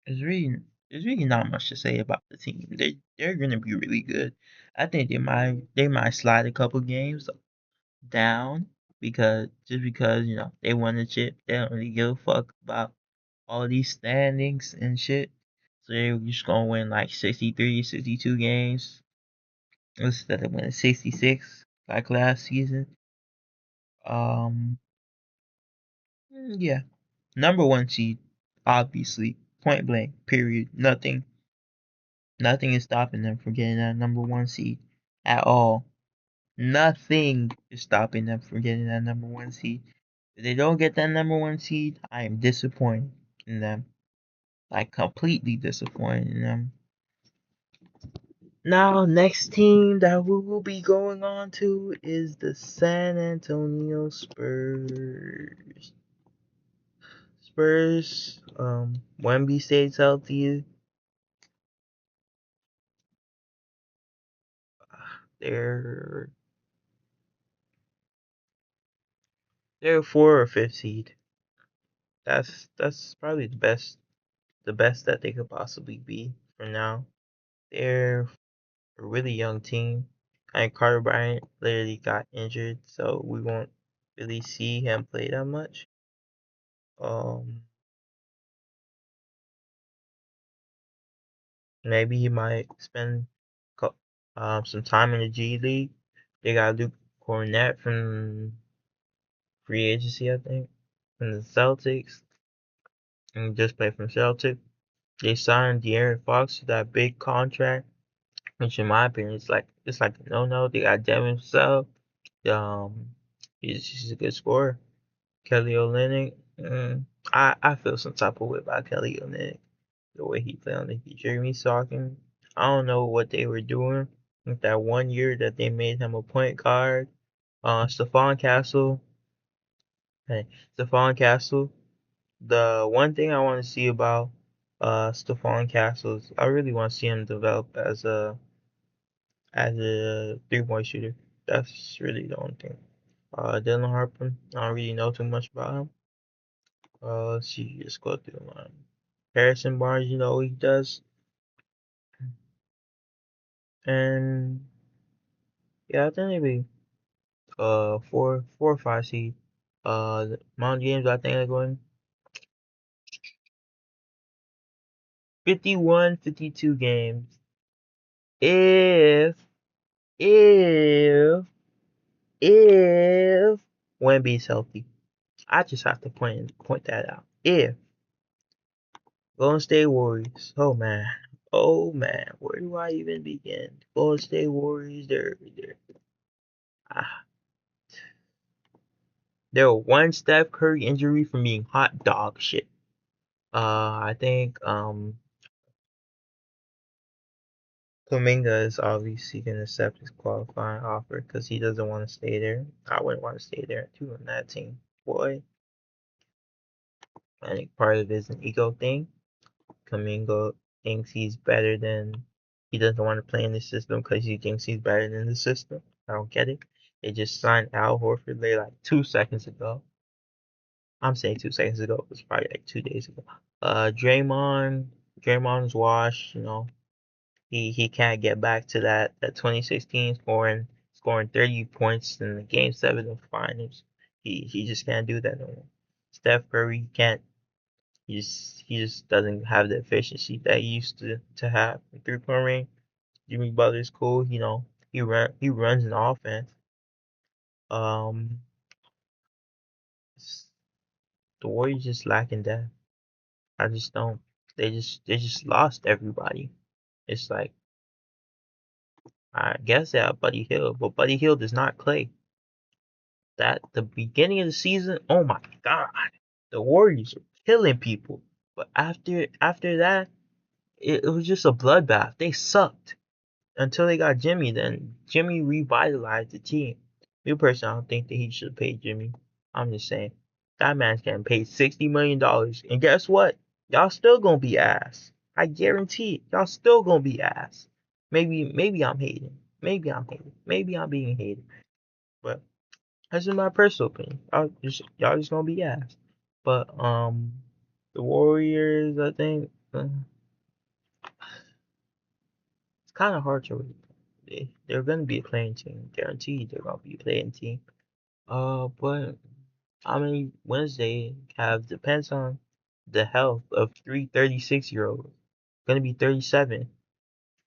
there's really there's really not much to say about the team. They're gonna be really good. I think they might slide a couple games down because they won the chip. They don't really give a fuck about all these standings and shit. So they're just gonna win like 63, 62 games instead of winning 66 like last season. Um, yeah, number one seed, obviously, point blank, period. Nothing is stopping them from getting that number one seed at all. Nothing is stopping them from getting that number one seed. If they don't get that number one seed, I am disappointed in them. Like completely disappointed in them. Now, next team that we will be going on to is the San Antonio Spurs. Spurs, Wemby stays healthy. They're they're 4 or 5 seed. That's probably the best that they could possibly be for now. They're a really young team. And Carter Bryant literally got injured, so we won't really see him play that much. Um, Maybe he might spend some time in the G League. They got Luke Cornett from free agency, I think, from the Celtics, and just played from Celtic. They signed De'Aaron Fox to that big contract, which in my opinion is like a no. They got Devin Vassell. Um, he's a good scorer. Kelly Olynyk. I feel some type of way about Kelly Olynyk. The way he played on the Heat. Jeremy Sockin. I don't know what they were doing with that one year that they made him a point guard. Stephon Castle. Hey, Stephon Castle. The one thing I want to see about Stephon Castle is I really want to see him develop as a 3-point shooter. That's really the only thing. Dylan Harper. I don't really know too much about him. Let's see. Just go through them. Harrison Barnes, you know what he does. And yeah, I think maybe 4 or 5 seed. The Mount James, I think they're going 51, 52 games. if if Wemby's healthy. I just have to point that out. If Golden State Warriors, oh man, where do I even begin? Golden State Warriors, ah, they're one Steph Curry injury from being hot dog shit. I think Kuminga is obviously gonna accept his qualifying offer because he doesn't want to stay there. I wouldn't want to stay there too on that team. Boy, I think part of it is an ego thing. Kuminga thinks he's better than he doesn't want to play in the system because he thinks he's better than the system. I don't get it. They just signed Al Horford like 2 seconds ago. I'm saying 2 seconds ago. It was probably like 2 days ago. Draymond's washed. He can't get back to that 2016 scoring 30 points in the Game 7 of the Finals. He just can't do that no more. Steph Curry can't. He just doesn't have the efficiency that he used to have in 3-point range. Jimmy Butler's cool. He runs an offense. Um, the Warriors just lacking depth. I just don't. They just lost everybody. It's like I guess they have Buddy Hield, but Buddy Hield is not Clay. That the beginning of the season, oh my god, the Warriors were killing people. But after that, it was just a bloodbath. They sucked until they got Jimmy. Then Jimmy revitalized the team. Me personally, I don't think that he should pay Jimmy. I'm just saying that man's getting paid $60 million, and guess what? Y'all still gonna be ass. I guarantee it. Y'all still gonna be ass. Maybe I'm hating. Maybe I'm hating. Maybe I'm being hated. But that's just my personal opinion. Y'all just gonna be ass. But the Warriors, I think it's kind of hard to read. They're gonna be a playing team, guaranteed. They're gonna be a playing team. But how many wins they have depends on the health of 3 36-year-olds. Gonna be 37.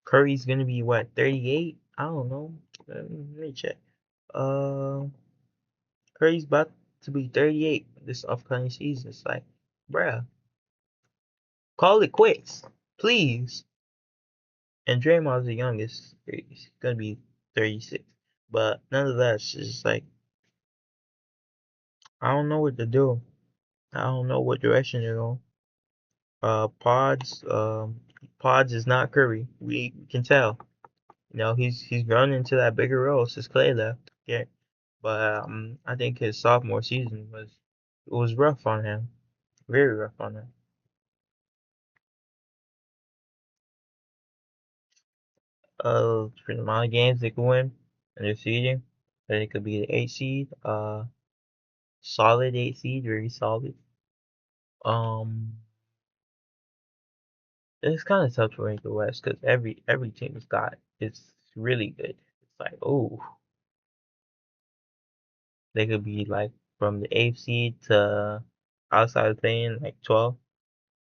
Curry's gonna be what, 38? I don't know. Let me check. Uh, Curry's about to be 38 this upcoming season. It's like, bruh, call it quits, please. And Draymond's the youngest. He's gonna be 36. But nonetheless, it's just like I don't know what to do. I don't know what direction they're going. Pods is not Curry. We can tell. He's grown into that bigger role since Clay left. Yeah, but I think his sophomore season was rough on him. Very rough on him. For the amount of games they could win and their seeding, I think it could be the 8 seed. Solid 8 seed, very solid. Um, it's kind of tough to rank the West because every team's got it's really good. It's like, oh, they could be like from the 8th seed to outside playing like 12.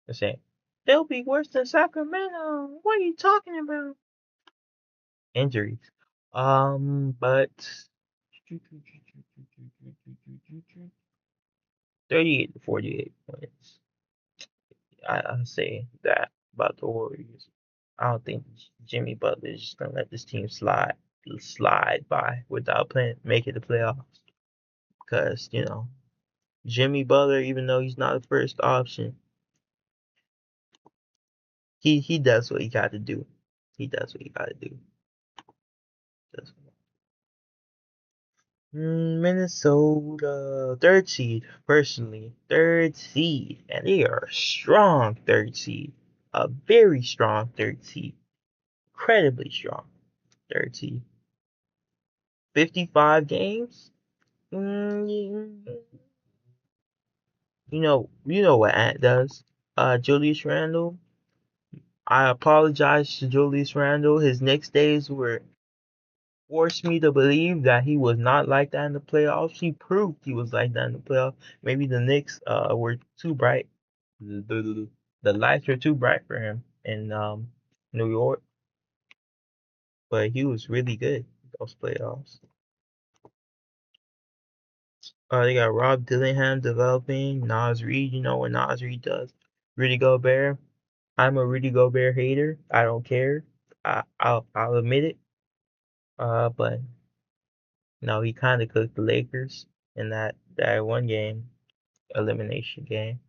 They're saying they'll be worse than Sacramento. What are you talking about? Injuries. But 38 to 48 points. I say that about the Warriors. I don't think Jimmy Butler is just gonna let this team slide by without making the playoffs. Because Jimmy Butler, even though he's not the first option, he does what he got to do. He does what he got to do. Minnesota, third seed, personally, third seed, and they are a strong third seed, a very strong third seed, incredibly strong third seed. 55 games. You know what Ant does. Julius Randle. I apologize to Julius Randle. His Knicks days were forced me to believe that he was not like that in the playoffs. He proved he was like that in the playoffs. Maybe the Knicks were too bright. The lights were too bright for him in New York. but he was really good those playoffs. They got Rob Dillingham developing, Nas Reed. You know what Nas Reed does? Rudy Gobert. I'm a Rudy Gobert hater. I don't care. I'll admit it. But no, he kind of cooked the Lakers in that one game, elimination game.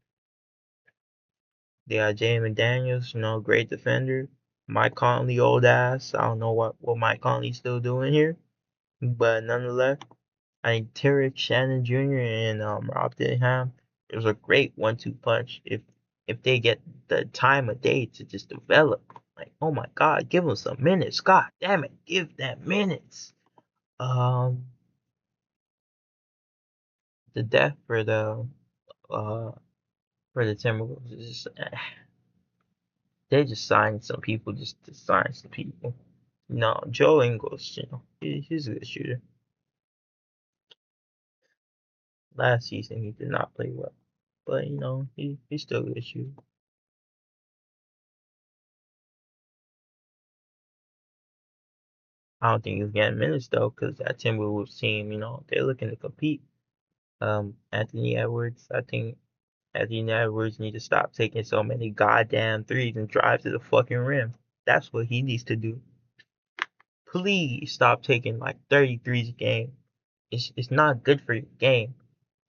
They got Jay McDaniels, great defender. Mike Conley, old ass. I don't know what Mike Conley's still doing here, but nonetheless, I think Tarek Shannon Jr. and Rob Dillingham, it was a great one-two punch. If they get the time of day to just develop, like, oh my God, give them some minutes. God damn it, give them minutes. Um, the death uh for the Timberwolves is just, they just signed some people just to sign some people. No, Joe Ingles, he's a good shooter. Last season he did not play well, but he's still a good shooter. I don't think he's getting minutes though, because that Timberwolves team, they're looking to compete. Anthony Edwards, I think Anthony Edwards need to stop taking so many goddamn threes and drive to the fucking rim. That's what he needs to do. Please stop taking like 33s a game. It's not good for your game.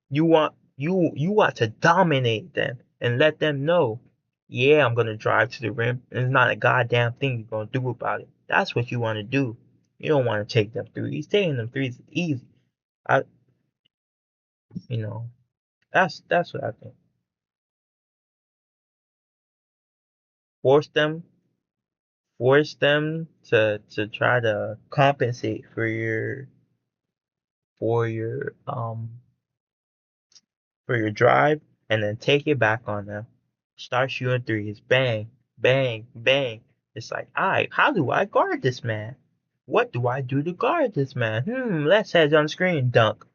You want to dominate them and let them know, yeah, I'm gonna drive to the rim, and it's not a goddamn thing you're gonna do about it. That's what you want to do. You don't want to take them threes. Taking them threes is easy. I, you know, that's what I think. Force them, force them to try to compensate for your for your drive, and then take it back on them. Start shooting threes. Bang, bang, bang. It's like, alright, how do I guard this man? What do I do to guard this man? Let's heads on screen dunk.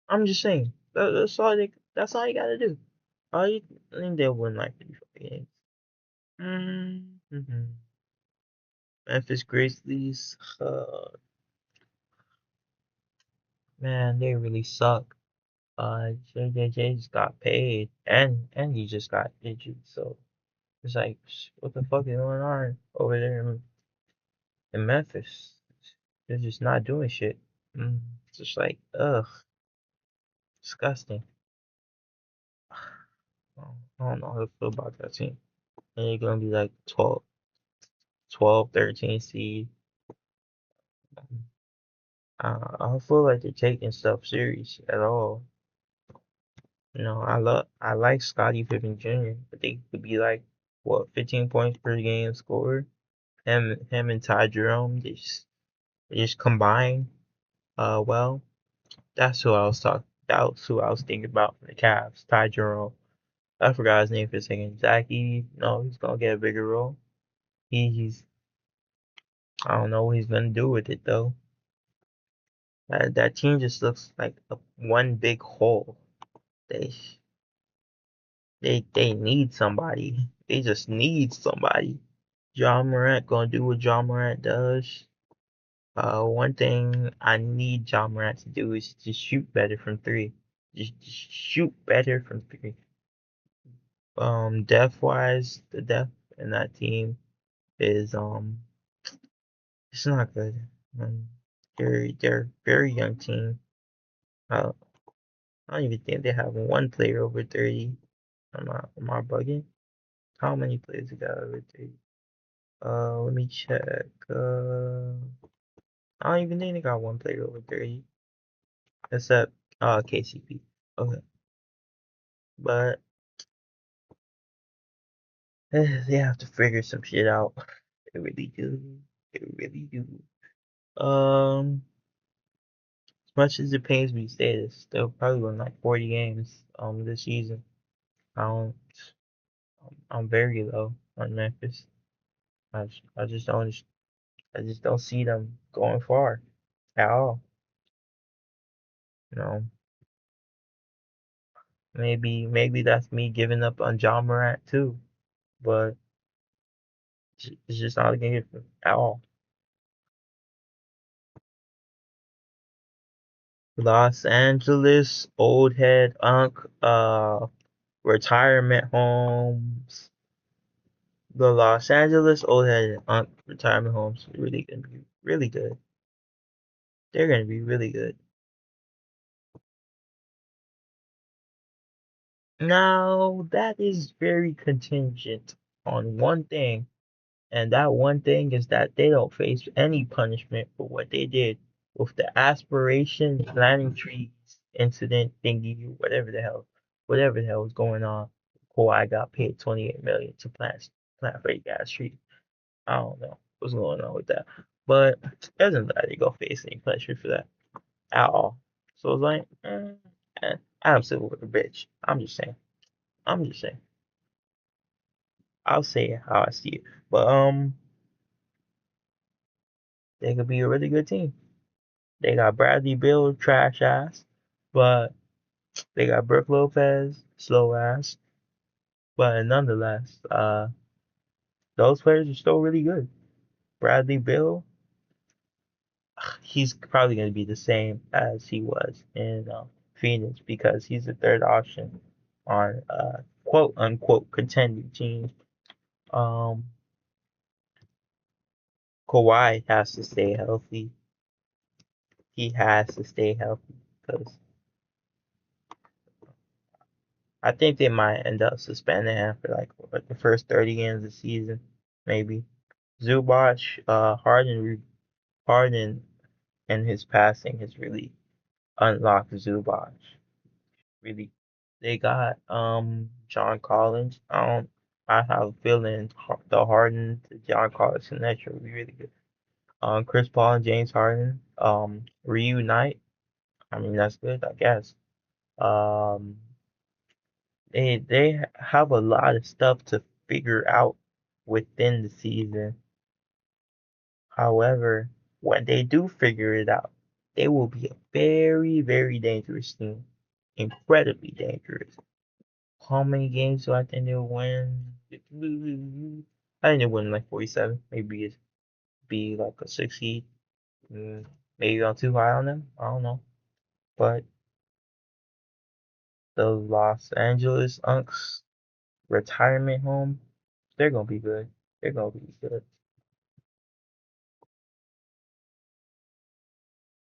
I'm just saying. That's all you gotta do. I think they'll win like 3 4 games. Mm-hmm. Memphis Grizzlies, man, they really suck. JJJ just got paid, and he just got injured, so it's like, what the fuck is going on over there in Memphis? They're just not doing shit. It's just like, ugh, disgusting. I don't know how to feel about that team. And they're gonna be like 13 seed. I don't feel like they're taking stuff serious at all. I like Scottie Pippen Jr., but they could be like, what, 15 points per game scorer. Him and Ty Jerome, they just combine well. That's who I was talking. That was who I was thinking about for the Cavs. Ty Jerome. I forgot his name for a second. Zachy. No, he's gonna get a bigger role. He's. I don't know what he's gonna do with it though. That team just looks like one big hole. They they need somebody. They just need somebody. John Morant gonna do what John Morant does. One thing I need John Morant to do is just shoot better from three. Just shoot better from three. Depth wise, the depth in that team is it's not good. Um, they're a very young team. Uh, I don't even think they have one player over 30. Am I bugging? How many players they got over 30? Let me check. I don't even think they got one player over 30, except KCP. Okay, but they have to figure some shit out. They really do. They really do. As much as it pains me to say this, they'll probably win like 40 games this season. I don't. I'm very low on Memphis. I just don't see them going far at all. You know, maybe that's me giving up on John Morant too, but it's just not gonna get at all. Los Angeles old head unk retirement homes. The Los Angeles old head unk retirement homes are really gonna be really good. They're gonna be really good. Now that is very contingent on one thing, and that one thing is that they don't face any punishment for what they did with the aspiration planting trees incident thingy, whatever the hell was going on. Kawhi got paid 28 million to plant fake ass trees. I don't know what's going on with that, but it doesn't matter. They go face any punishment for that at all. So it's like, Adam Silver was a bitch. I'm just saying. I'm just saying. I'll say how I see it, but they could be a really good team. They got Bradley Beal, trash ass, but they got Brook Lopez, slow ass. But nonetheless, those players are still really good. Bradley Beal, he's probably going to be the same as he was in Phoenix because he's the third option on quote unquote contending teams. Um, Kawhi has to stay healthy. He has to stay healthy because I think they might end up suspending him for like what, the first 30 games of the season, maybe. Zubac, Harden, and his passing has really unlocked Zubac. Really, they got John Collins. I have a feeling the Harden to John Collins connection will be really good. Chris Paul and James Harden reunite. I mean that's good, I guess. Um, they have a lot of stuff to figure out within the season. However, when they do figure it out, they will be a very, very dangerous team. Incredibly dangerous. How many games do I think they'll win? I think they'll win like 47. Maybe it's be like a 6 seed. Maybe I'm too high on them. I don't know. But the Los Angeles Unks retirement home, they're gonna be good. They're gonna be good.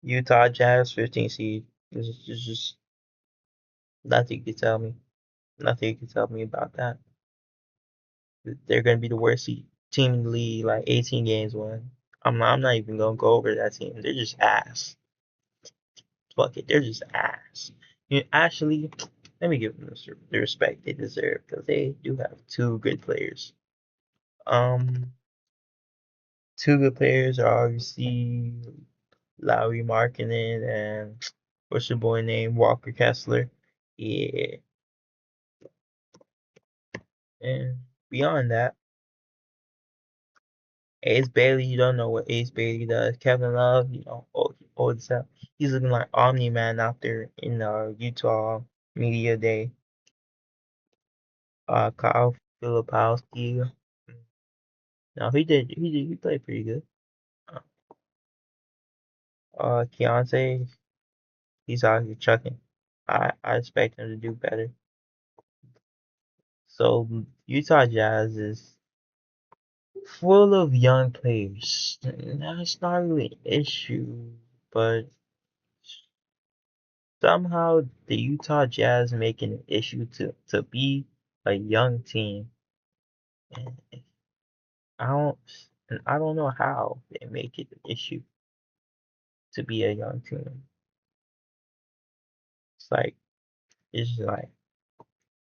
Utah Jazz 15 seed. There's just nothing you can tell me. Nothing you can tell me about that. They're gonna be the worst team in the league, like 18 games won. I'm not even gonna go over that team. They're just ass. Fuck it, they're just ass. Actually, let me give them the respect they deserve because they do have two good players. Um, Two good players are obviously Lowry Markkinen and what's your boy name Walker Kessler. Yeah, and beyond that, Ace Bailey, you don't know what Ace Bailey does. Kevin Love, old stuff. He's looking like Omni Man out there in Utah Media Day. Kyle Filipowski. No, he played pretty good. Keontae, he's out here chucking. I expect him to do better. So Utah Jazz is full of young players. That's not really an issue, but somehow the Utah Jazz make an issue to be a young team. And I don't I don't know how they make it an issue to be a young team. It's like it's like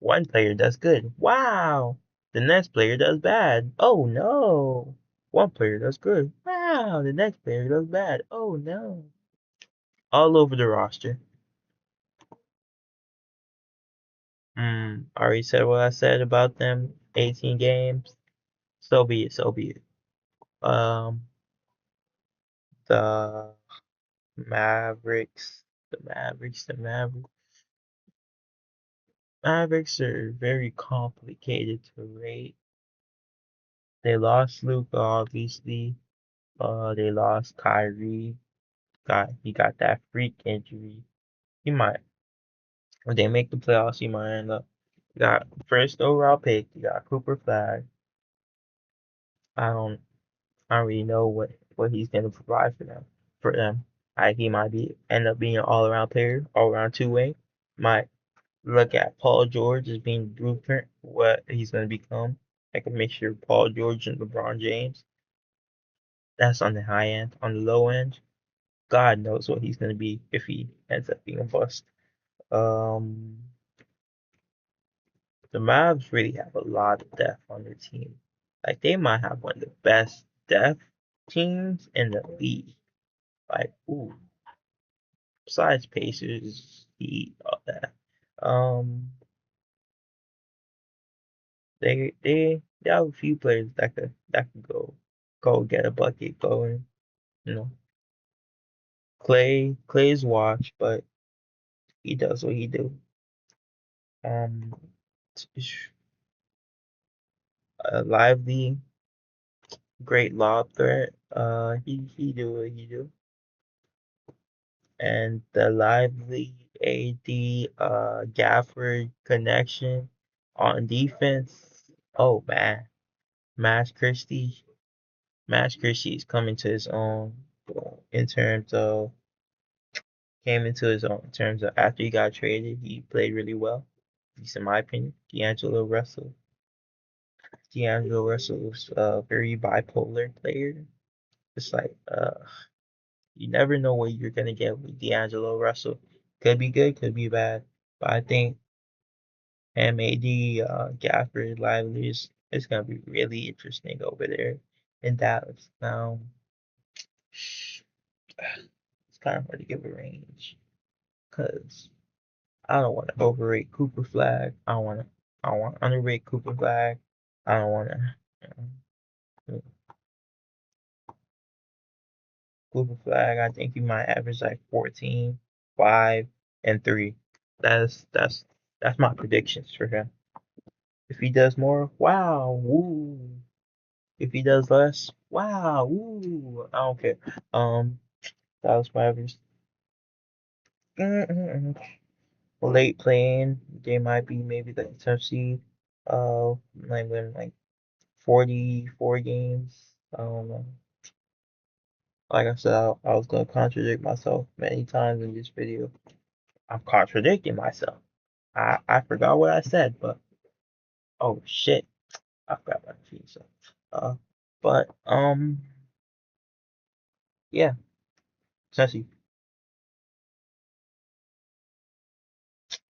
one player does good. Wow. The next player does bad. Oh no. One player does good. Wow. The next player does bad. Oh no. All over the roster. I already said what I said about them. 18 games. So be it. So be it. Um, the Mavericks. Mavericks are very complicated to rate. They lost Luka, obviously. They lost Kyrie. He got that freak injury. He might. If they make the playoffs, he might end up. You got first overall pick. You got Cooper Flag. I don't. I don't really know what he's gonna provide for them. For them, he might be end up being an all around player, all around two way. Might look at Paul George as being the blueprint for what he's gonna become. Like a mixture of Paul George and LeBron James. That's on the high end. On the low end, God knows what he's gonna be if he ends up being a bust. Um, the Mavs really have a lot of depth on their team. Like they might have one of the best depth teams in the league. Like, ooh, besides Pacers, Heat, all that. Um, they have a few players that could go get a bucket going. You know, Clay's watch, but he does what he do. Um, a lively, great lob threat. He do what he do, and the lively AD Gafford connection on defense. Oh man, Max Christie. Max Christie is coming to his own in terms of came into his own in terms of after he got traded, he played really well. At least in my opinion. D'Angelo Russell's a very bipolar player. It's like you never know what you're gonna get with D'Angelo Russell. Could be good, could be bad. But I think MAD Gafford Lively is gonna be really interesting over there in Dallas. Now it's kind of hard to give a range because I don't want to overrate Cooper Flag. I don't want to underrate Cooper Flag. I don't want to. Cooper Flag, I think he might average like 14, 5, and 3. That's my predictions for him. If he does more, wow, woo. If he does less, wow, woo. I don't care. Dallas Mavericks. Late playing, they might be maybe like a tough seed. Might win like 44 games. I don't know. Like I said, I was gonna contradict myself many times in this video. I'm contradicting myself. I forgot what I said, but oh shit, I forgot my feet. So, uh, but yeah, essentially,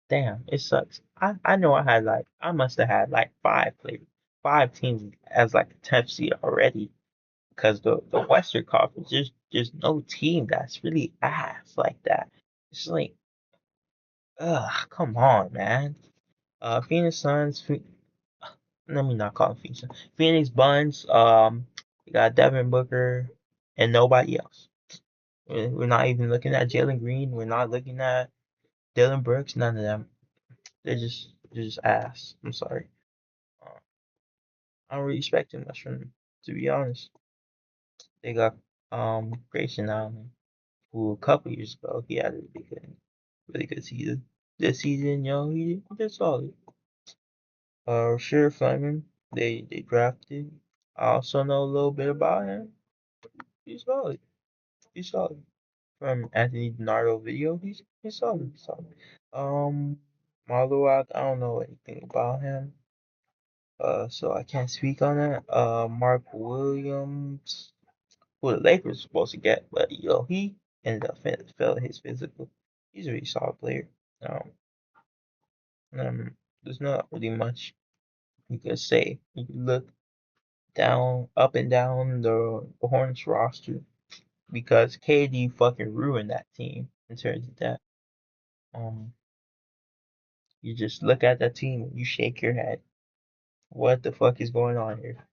damn, it sucks. I know I must have had like five teams as like a 10th seed already. Because the Western Conference, there's no team that's really ass like that. It's like, ugh, come on, man. Phoenix Suns. Let me not call them Phoenix Suns. Phoenix Buns. You got Devin Booker and nobody else. We're not even looking at Jalen Green. We're not looking at Dylan Brooks. None of them. They're just ass. I'm sorry. Uh, I don't really expect too much from them, to be honest. They got Grayson Allen, who a couple years ago he had a really good season. This season, he did solid. Sure Fleming, they drafted. I also know a little bit about him. He's solid. He's solid. From Anthony Donardo video, he's solid. He's solid. Um, Marlo, I don't know anything about him. So I can't speak on that. Mark Williams, who the Lakers were supposed to get, but he ended up failing his physical. He's a really solid player. Um, there's not really much you can say. You can look down, up and down the Hornets roster because KD fucking ruined that team in terms of that. Um, you just look at that team and you shake your head. What the fuck is going on here?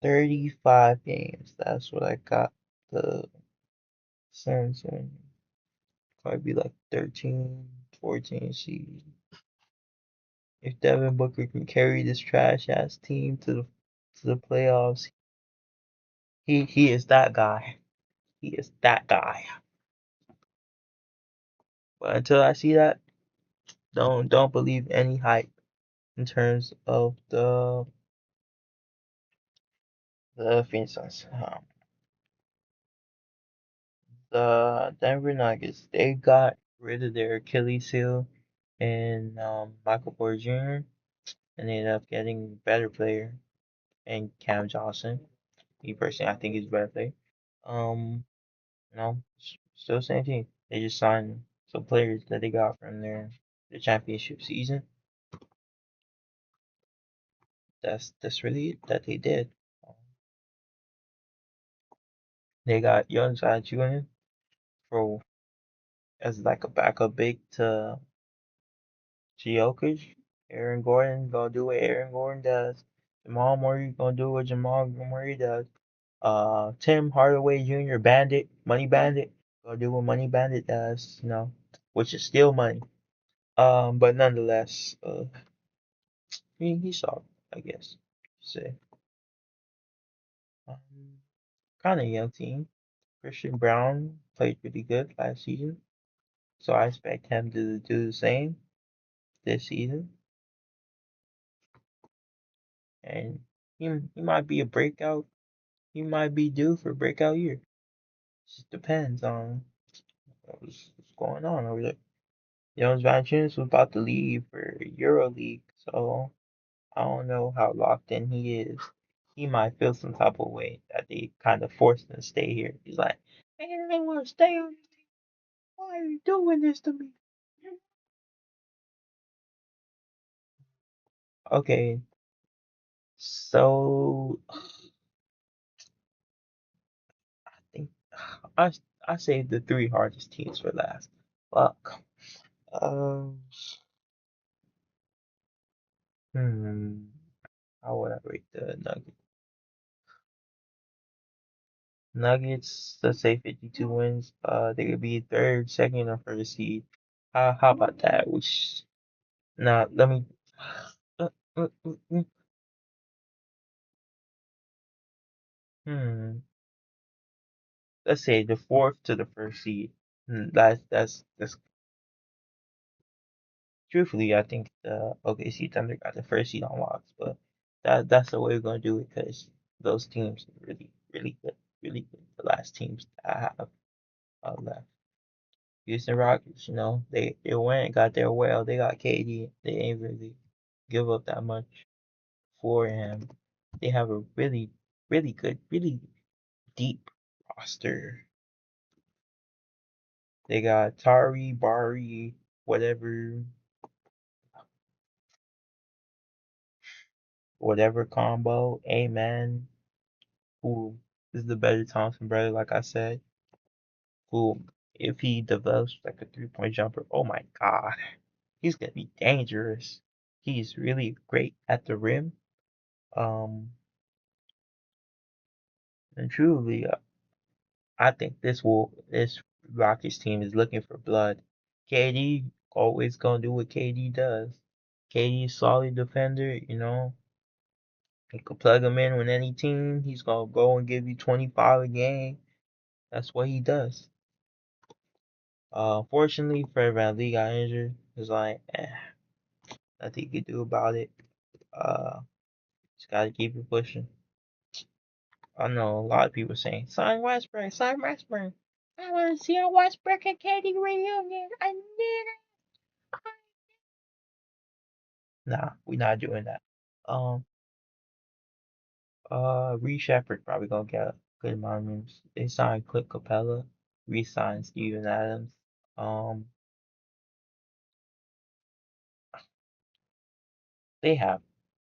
35 games. That's what I got. The Suns in probably be like 13, 14 seed. If Devin Booker can carry this trash ass team to the playoffs, he is that guy. He is that guy. But until I see that, don't believe any hype in terms of the Phoenix Suns. The Denver Nuggets, they got rid of their Achilles heel and Michael Porter Jr. and they ended up getting a better player and Cam Johnson. Me personally, I think he's a better player. Um, still same team. They just signed some players that they got from the championship season. That's really it that they did. They got Young Junior for as like a backup big to Jokic. Aaron Gordon gonna do what Aaron Gordon does. Jamal Murray gonna do what Jamal Murray does. Tim Hardaway Jr. Bandit, Money Bandit, gonna do what Money Bandit does. Which is still money. But nonetheless, he saw, I guess. Say, um, kind of young team. Christian Brown played pretty good last season, so I expect him to do the same this season. And he might be a breakout. He might be due for a breakout year. Just depends on what's going on over there. Jones Valanciunas was about to leave for EuroLeague, so I don't know how locked in he is. He might feel some type of way that they kind of forced him to stay here. He's like, man, I don't want to stay on this team. Why are you doing this to me? Okay, so I think I I saved the three hardest teams for last. Fuck. Um. Hmm. How would I rate the Nuggets? Nuggets, let's say 52 wins. They could be third, second, or first seed. How about that? Which now let me. Uh, uh, uh, uh, Hmm. Let's say the fourth to the first seed. That's truthfully, I think the OKC Thunder got the first seed on locks, but that's the way we're gonna do it because those teams are really good. The last teams that I have left. Houston Rockets, they went and got their well. They got KD. They ain't really give up that much for him. They have a really good, really deep roster. They got Tari, Bari, whatever combo. Amen. Who is the better Thompson brother? Like I said, who if he develops like a 3-point jumper, oh my god, he's gonna be dangerous. He's really great at the rim. Um, and truly, I think this Rockets team is looking for blood. KD always gonna do what KD does. KD solid defender, You could plug him in with any team. He's gonna go and give you 25 a game. That's what he does. Fortunately, Fred VanVleet got injured. It's like, nothing you can do about it. Uh, just gotta keep it pushing. I know a lot of people saying, sign Westbrook, sign Westbrook. I want to see a Westbrook and KD reunion. I need it. Nah, we're not doing that. Um, Reed Shepherd probably gonna get a good amount of minutes. They signed Clint Capella, re-signed Steven Adams. Um, they have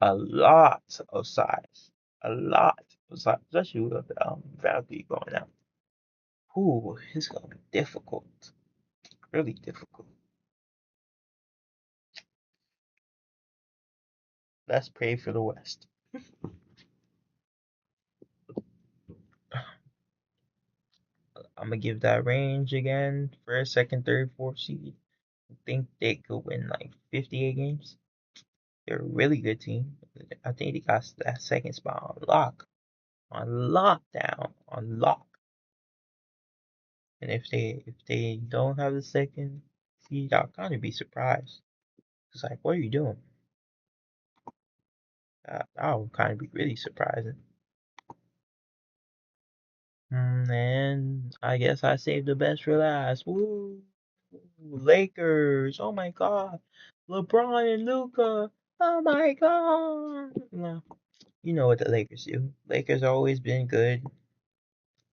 a lot of size, a lot of size, especially with Valky going out. Ooh, it's gonna be difficult, really difficult. Let's pray for the West. I'm gonna give that range again. First, second, third, fourth seed. I think they could win like 58 games. They're a really good team. I think they got that second spot on lock, on lockdown, on lock. And if they don't have the second seed, I'll kind of be surprised. It's like, what are you doing? That would kind of be really surprising. And I guess I saved the best for last. Woo! Lakers. Oh my God. LeBron and Luca. Oh my God. No, you know what the Lakers do. Lakers always been good.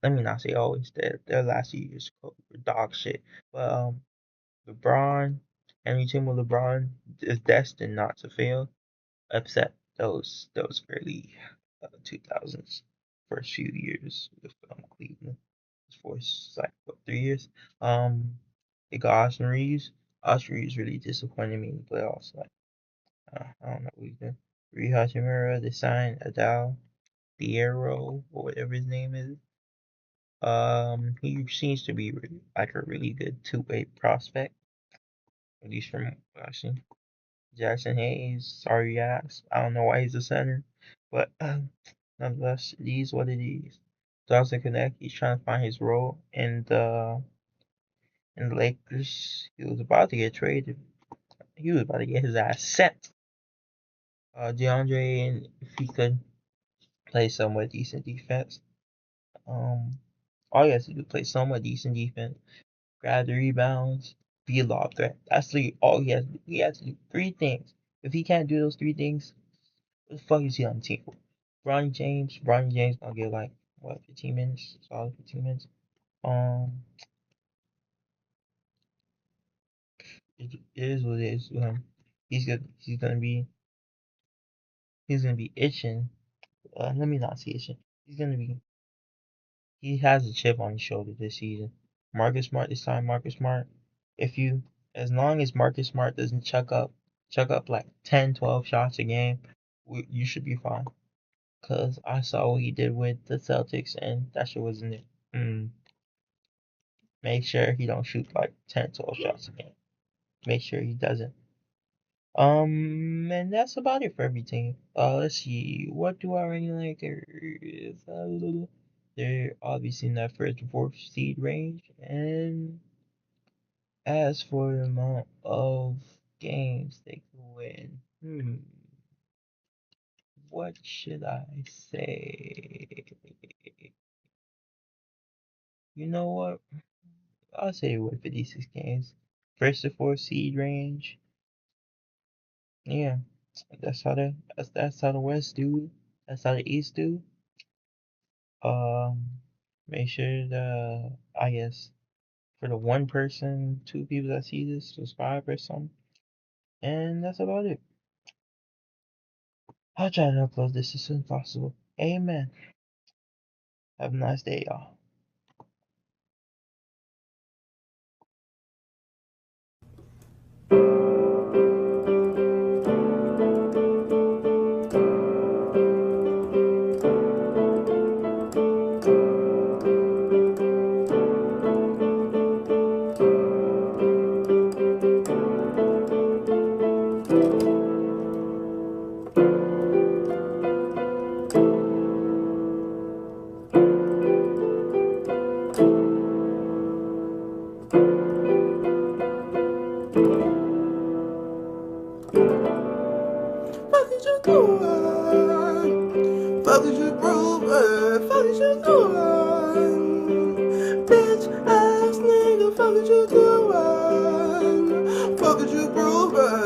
Let me not say always. Their last few years were dog shit. But LeBron, any team with LeBron is destined not to fail, except those early 2000s first few years with Cleveland. For like what 3 years. They got Austin Reeves. Austin Reeves really disappointed me in the playoffs. Like I don't know what he's doing. Rui Hachimura, they signed Adal Piero or whatever his name is. He seems to be really, like a really good two-way prospect, at least from what I've seen. Jackson Hayes, sorry ass. I don't know why he's a center, but nonetheless, it is what it is. Johnson Connect, he's trying to find his role in the Lakers. He was about to get traded. He was about to get his ass sent. DeAndre, and if he could play somewhat decent defense, um, all he has to do is play somewhat decent defense, grab the rebounds, be a lob threat. That's all he has to do. He has to do three things. If he can't do those three things, what the fuck is he on the team for? Bronny James gonna get like what 15 minutes, solid 15 minutes. Um, it is what it is. He's good. He's gonna be itching. Let me not say itching. He's gonna be. He has a chip on his shoulder this season. Marcus Smart this time. Marcus Smart. If you, as long as Marcus Smart doesn't chuck up like 10, 12 shots a game, you should be fine. Cause I saw what he did with the Celtics, and that shit wasn't it. Make sure he don't shoot like 10, 12 shots a game. Make sure he doesn't. And that's about it for everything. Let's see. What do I really like? They're obviously in that first and fourth seed range. And as for the amount of games they can win, what should I say? You know what? I'll say they win 56 games. First to fourth seed range. Yeah, that's how the West do. That's how the East do. Um, make sure I guess for the one person, two people that see this, subscribe or something. And that's about it. I'll try to upload this as soon as possible. Amen. Have a nice day, y'all. Fuck is you doing? Fuck is you proving? Fuck is you doing? Bitch ass nigga, fuck is you doing? Fuck is you proving?